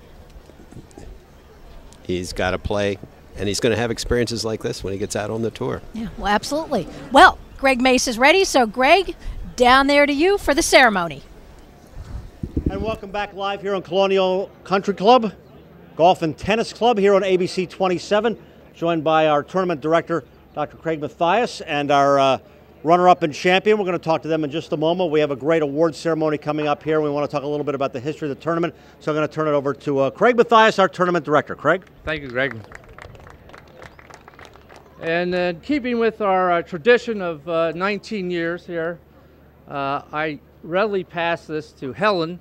he's got to play. And he's going to have experiences like this when he gets out on the tour. Yeah, well, absolutely. Well, Greg Mace is ready, so Greg, down there to you for the ceremony. And welcome back live here on Colonial Country Club, Golf and Tennis Club here on ABC 27, joined by our tournament director, Dr. Craig Mathias, and our runner-up and champion. We're going to talk to them in just a moment. We have a great award ceremony coming up here. We want to talk a little bit about the history of the tournament, so I'm going to turn it over to Craig Mathias, our tournament director. Craig? Thank you, Greg. And in keeping with our tradition of 19 years here, I readily pass this to Helen,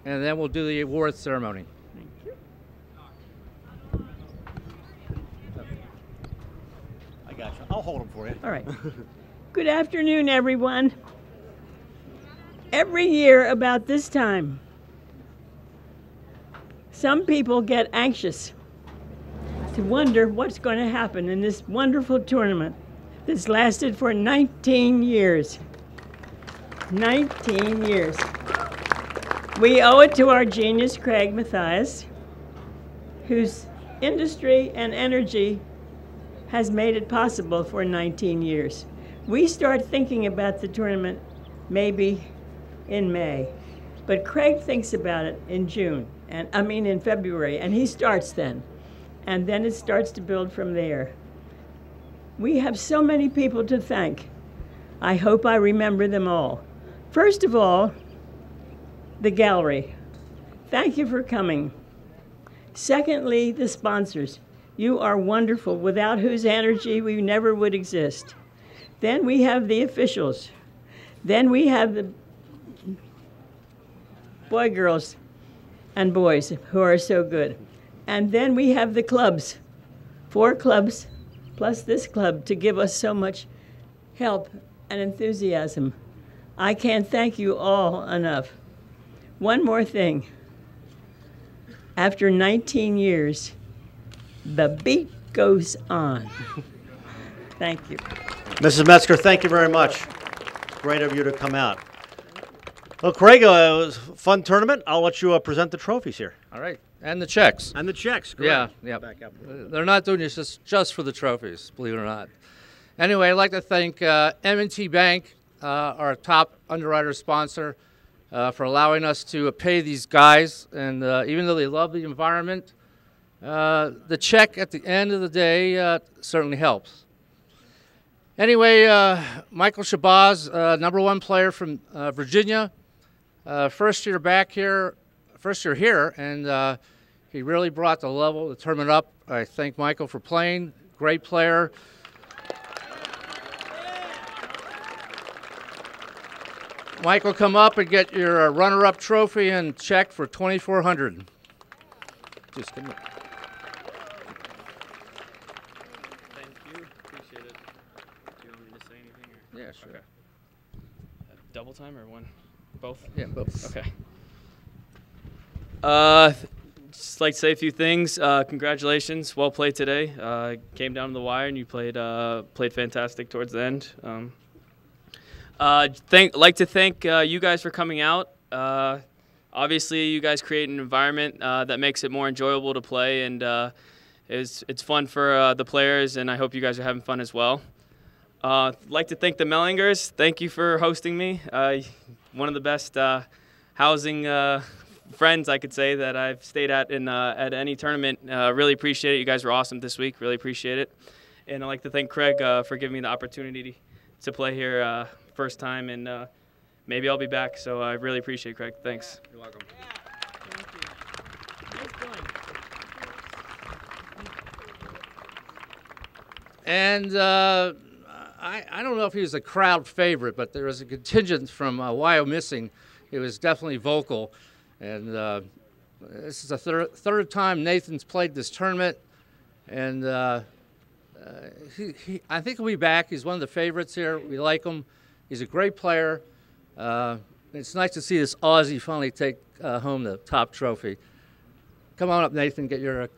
and then we'll do the awards ceremony. Thank you. I got you. I'll hold them for you. All right. Good afternoon, everyone. Every year about this time, some people get anxious to wonder what's going to happen in this wonderful tournament that's lasted for 19 years. 19 years. We owe it to our genius, Craig Mathias, whose industry and energy has made it possible for 19 years. We start thinking about the tournament maybe in May, but Craig thinks about it in in February, and he starts then. And then it starts to build from there. We have so many people to thank. I hope I remember them all. First of all, the gallery. Thank you for coming. Secondly, the sponsors. You are wonderful, without whose energy we never would exist. Then we have the officials. Then we have the girls, and boys who are so good. And then we have the clubs, 4 clubs, plus this club, to give us so much help and enthusiasm. I can't thank you all enough. One more thing. After 19 years, the beat goes on. Thank you. Mrs. Metzger, thank you very much. Great of you to come out. Well, Craig, it was a fun tournament. I'll let you present the trophies here. All right. And the checks. And the checks. Correct. Yeah. They're not doing this just for the trophies, believe it or not. Anyway, I'd like to thank M&T Bank, our top underwriter sponsor, for allowing us to pay these guys. And even though they love the environment, the check at the end of the day certainly helps. Anyway, Michael Shabazz, #1 player from Virginia, first year here, and he really brought the level of the tournament up. I thank Michael for playing. Great player. Michael, come up and get your runner-up trophy and check for $2,400. Just come up. Thank you. Appreciate it. Do you want me to say anything? Or? Yeah, sure. Okay. Double time or one? Both? Yeah, both. Okay. Just like to say a few things. Congratulations. Well played today. Came down to the wire and you played fantastic towards the end. Like to thank you guys for coming out. Obviously, you guys create an environment that makes it more enjoyable to play, and it's fun for the players, and I hope you guys are having fun as well. Like to thank the Mellingers. Thank you for hosting me. One of the best housing friends, I could say, that I've stayed at any tournament. Really appreciate it. You guys were awesome this week. Really appreciate it. And I'd like to thank Craig for giving me the opportunity to play here first time, and maybe I'll be back. So I really appreciate it, Craig. Thanks. You're welcome. And I don't know if he was a crowd favorite, but there was a contingent from Wyomissing. He was definitely vocal. And this is the third time Nathan's played this tournament. And I think he'll be back. He's one of the favorites here. We like him. He's a great player. It's nice to see this Aussie finally take home the top trophy. Come on up, Nathan, get your...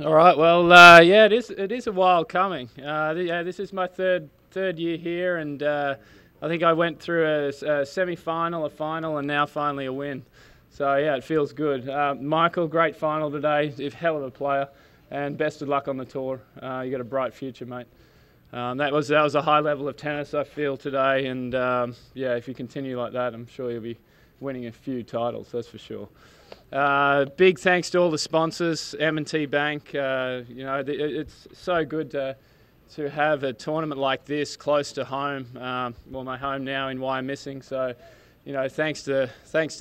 All right. Well, yeah, it is a while coming. Yeah, this is my third year here, and I think I went through a semi-final, a final, and now finally a win. So yeah, it feels good. Michael, great final today. You're a hell of a player, and best of luck on the tour. You got a bright future, mate. That was a high level of tennis, I feel, today, and yeah, if you continue like that, I'm sure you'll be winning a few titles. That's for sure. Big thanks to all the sponsors, M&T Bank. You know, it's so good to have a tournament like this close to home. Well, my home now in Wyomissing. So, you know, thanks to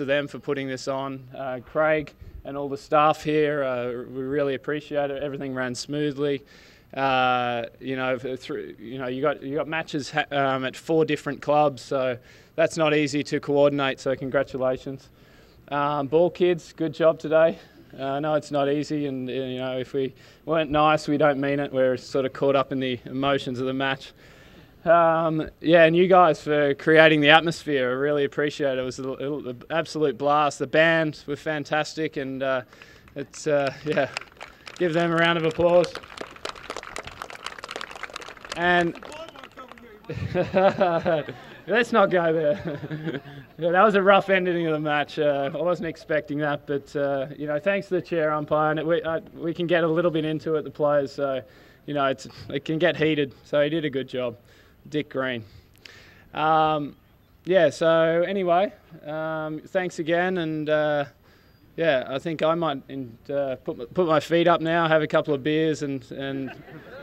them for putting this on. Craig and all the staff here, we really appreciate it. Everything ran smoothly. You know, you got matches at 4 different clubs, so that's not easy to coordinate. So congratulations. Ball kids, good job today. I know it's not easy, and you know, if we weren't nice, we don't mean it. We're sort of caught up in the emotions of the match. Yeah, and you guys for creating the atmosphere. I really appreciate it. It was an absolute blast. The band were fantastic, and it's yeah, give them a round of applause. And let's not go there. Yeah, that was a rough ending of the match. I wasn't expecting that, but you know, thanks to the chair umpire, and we can get a little bit into it, the players. So, you know, it can get heated. So he did a good job, Dick Green. Yeah. So anyway, thanks again, and yeah, I think I might put my feet up now, have a couple of beers, and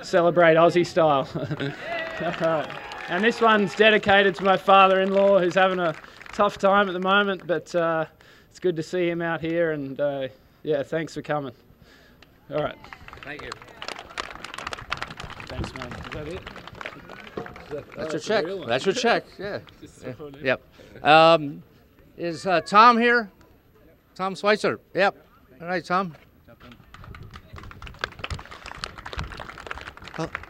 celebrate Aussie style. And this one's dedicated to my father-in-law, who's having a tough time at the moment, but it's good to see him out here, and yeah, thanks for coming. All right. Thank you. Thanks, man. Is that it? That's your check. That's your check. Yeah. Yep. Is Tom here? Tom Schweitzer. Yep. All right, Tom.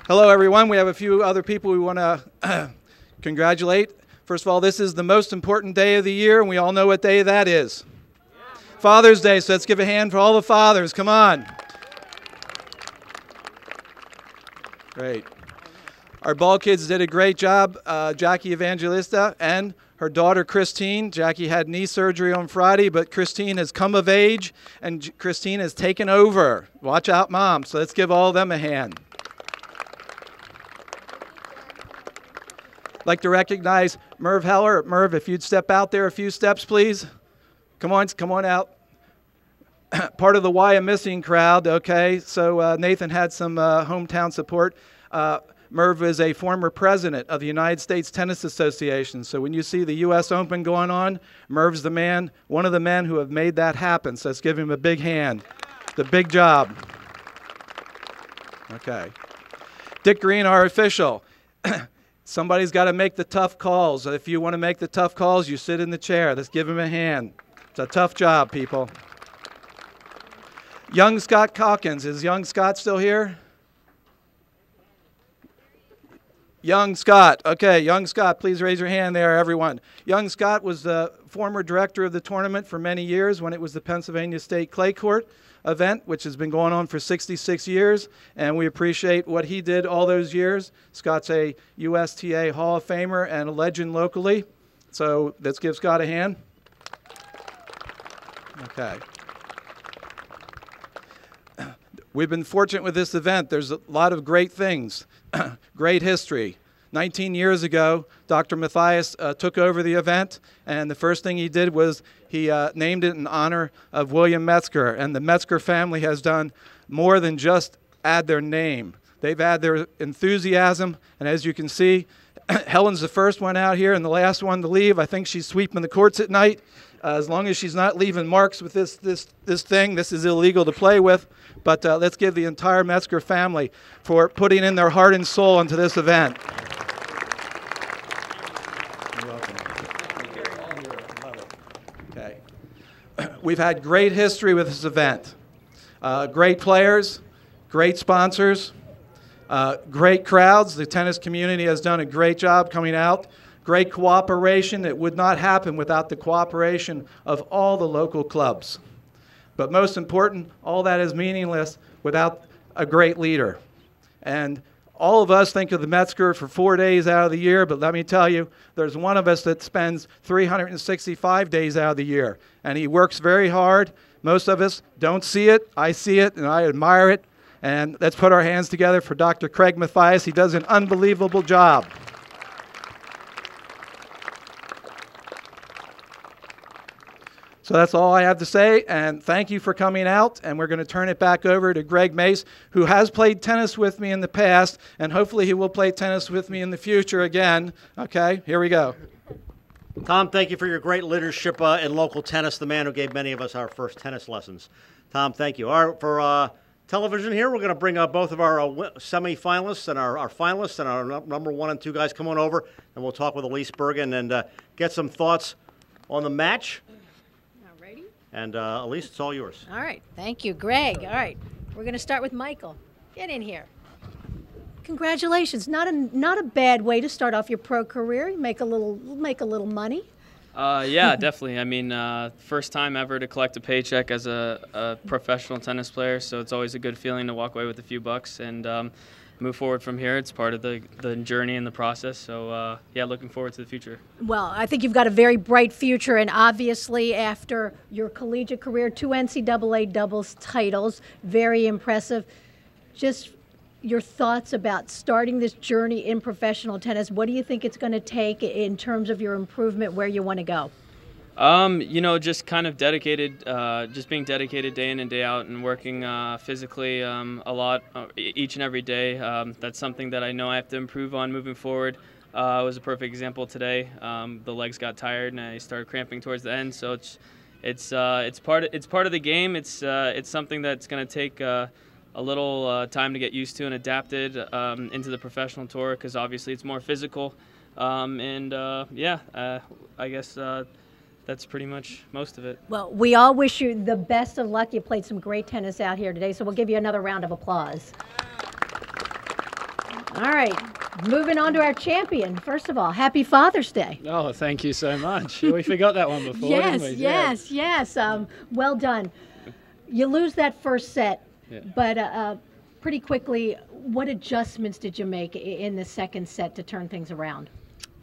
Hello, everyone. We have a few other people we want to congratulate. First of all, this is the most important day of the year, and we all know what day that is. Father's Day, so let's give a hand for all the fathers. Come on. Great. Our ball kids did a great job. Jackie Evangelista and her daughter Christine. Jackie had knee surgery on Friday, but Christine has come of age, and Christine has taken over. Watch out, Mom. So let's give all of them a hand. I'd like to recognize Merv Heller. Merv, if you'd step out there a few steps, please. Come on out. Part of the Why I'm Missing crowd, okay? So Nathan had some hometown support. Merv is a former president of the United States Tennis Association. So when you see the U.S. Open going on, Merv's the man, one of the men who have made that happen. So let's give him a big hand. The big job. Okay. Dick Green, our official. Somebody's got to make the tough calls. If you want to make the tough calls, you sit in the chair. Let's give him a hand. It's a tough job, people. Young Scott Calkins. Is young Scott still here? Young Scott. Okay, young Scott, please raise your hand there, everyone. Young Scott was the former director of the tournament for many years when it was the Pennsylvania State Clay Court event, which has been going on for 66 years, and we appreciate what he did all those years. Scott's a USTA Hall of Famer and a legend locally, so let's give Scott a hand. Okay. We've been fortunate with this event. There's a lot of great things, great history. 19 years ago, Dr. Mathias took over the event, and the first thing he did was he named it in honor of William Metzger. And the Metzger family has done more than just add their name. They've added their enthusiasm, and as you can see, Helen's the first one out here and the last one to leave. I think she's sweeping the courts at night. As long as she's not leaving marks with this thing, this is illegal to play with. But let's give the entire Metzger family for putting in their heart and soul into this event. You're welcome. Okay. We've had great history with this event. Great players, great sponsors, great crowds. The tennis community has done a great job coming out. Great cooperation. It would not happen without the cooperation of all the local clubs. But most important, all that is meaningless without a great leader. And all of us think of the Metzger for 4 days out of the year, but let me tell you, there's one of us that spends 365 days out of the year. And he works very hard. Most of us don't see it. I see it, and I admire it. And let's put our hands together for Dr. Craig Mathias. He does an unbelievable job. So that's all I have to say, and thank you for coming out, and we're going to turn it back over to Greg Mace, who has played tennis with me in the past, and hopefully he will play tennis with me in the future again. Okay, here we go. Tom, thank you for your great leadership in local tennis, the man who gave many of us our first tennis lessons. Tom, thank you. All right, for television here, we're going to bring both of our semi-finalists and our finalists and our number 1 and 2 guys come on over, and we'll talk with Elise Bergen and get some thoughts on the match. And Elise, it's all yours. All right. Thank you, Greg. All right. We're going to start with Michael. Get in here. Congratulations. Not a bad way to start off your pro career. You make a little money. Yeah, definitely. I mean, first time ever to collect a paycheck as a professional tennis player, so it's always a good feeling to walk away with a few bucks and move forward from here. It's part of the journey and the process. So, yeah, looking forward to the future. Well, I think you've got a very bright future, and obviously after your collegiate career, 2 NCAA doubles titles, very impressive. Just your thoughts about starting this journey in professional tennis. What do you think it's going to take in terms of your improvement, where you want to go? You know, just kind of dedicated, just being dedicated day in and day out and working physically a lot each and every day. That's something that I know I have to improve on moving forward. It was a perfect example today. The legs got tired and I started cramping towards the end. So it's part of the game. It's something that's going to take a little time to get used to and adapted into the professional tour, because obviously it's more physical. Yeah, I guess. That's pretty much most of it. Well, we all wish you the best of luck. You played some great tennis out here today, so we'll give you another round of applause. All right, Moving on to our champion. First of all, happy Father's Day. Oh, thank you so much. We forgot that one before, didn't we? Yes. Well done. You lose that first set, but pretty quickly, what adjustments did you make in the second set to turn things around?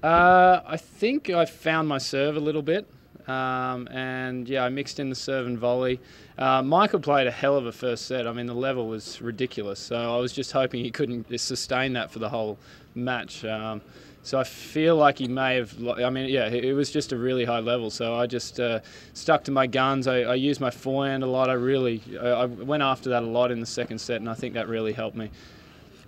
I think I found my serve a little bit. And I mixed in the serve and volley. Michael played a hell of a first set. I mean, the level was ridiculous. So I was just hoping he couldn't sustain that for the whole match. So I feel like he may have, it was just a really high level. So I just stuck to my guns. I used my forehand a lot. I went after that a lot in the second set, and I think that really helped me.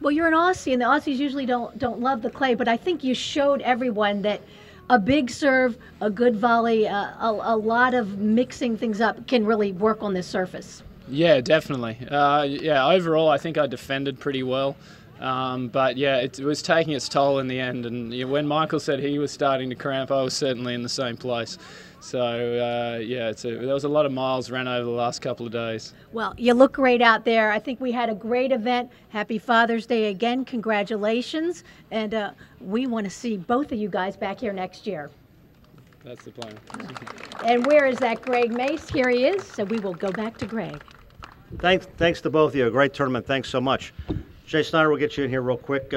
Well, you're an Aussie, and the Aussies usually don't love the clay, but I think you showed everyone that a big serve, a good volley, a lot of mixing things up can really work on this surface. Yeah, definitely. Overall, I think I defended pretty well. But it was taking its toll in the end. And when Michael said he was starting to cramp, I was certainly in the same place. So, there was a lot of miles ran over the last couple of days. Well, you look great out there. I think we had a great event. Happy Father's Day again. Congratulations. And we want to see both of you guys back here next year. That's the plan. And where is that Greg Mace? Here he is. So we will go back to Greg. Thanks to both of you. A great tournament. Thanks so much. Jay Snyder, we'll get you in here real quick.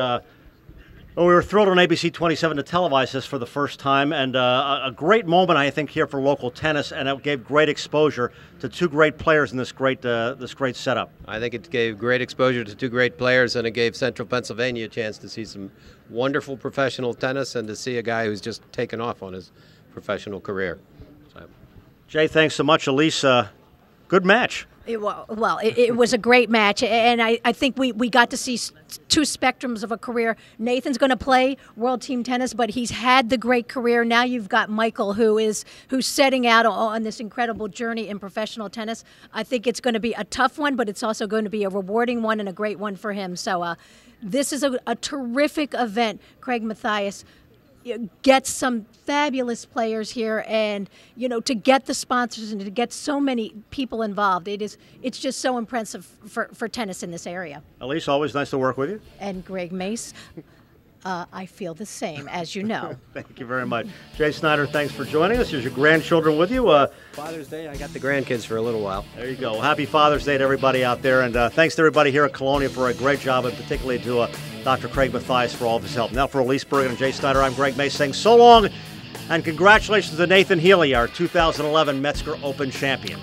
We were thrilled on ABC 27 to televise this for the first time, and a great moment, I think, here for local tennis, and it gave great exposure to two great players in this great setup. I think it gave great exposure to two great players, and it gave Central Pennsylvania a chance to see some wonderful professional tennis and to see a guy who's just taken off on his professional career. So. Jay, thanks so much. Elise, good match. It was a great match, and I think we got to see two spectrums of a career. Nathan's going to play World Team Tennis, but he's had the great career. Now you've got Michael, who's setting out on this incredible journey in professional tennis. I think it's going to be a tough one, but it's also going to be a rewarding one and a great one for him. So this is a terrific event. Craig Mathias gets some fabulous players here, and to get the sponsors and to get so many people involved, it's just so impressive for tennis in this area. Elise, always nice to work with you. And Greg Mace, I feel the same, as you know. Thank you very much. Jay Snyder, thanks for joining us. Here's your grandchildren with you. Father's Day, I got the grandkids for a little while. There you go. Well, happy Father's Day to everybody out there, and thanks to everybody here at Colonial for a great job, and particularly to Dr. Craig Mathias for all of his help. Now for Elise Bergen and Jay Snyder, I'm Greg Mace saying so long, and congratulations to Nathan Healy, our 2011 Metzger Open champion.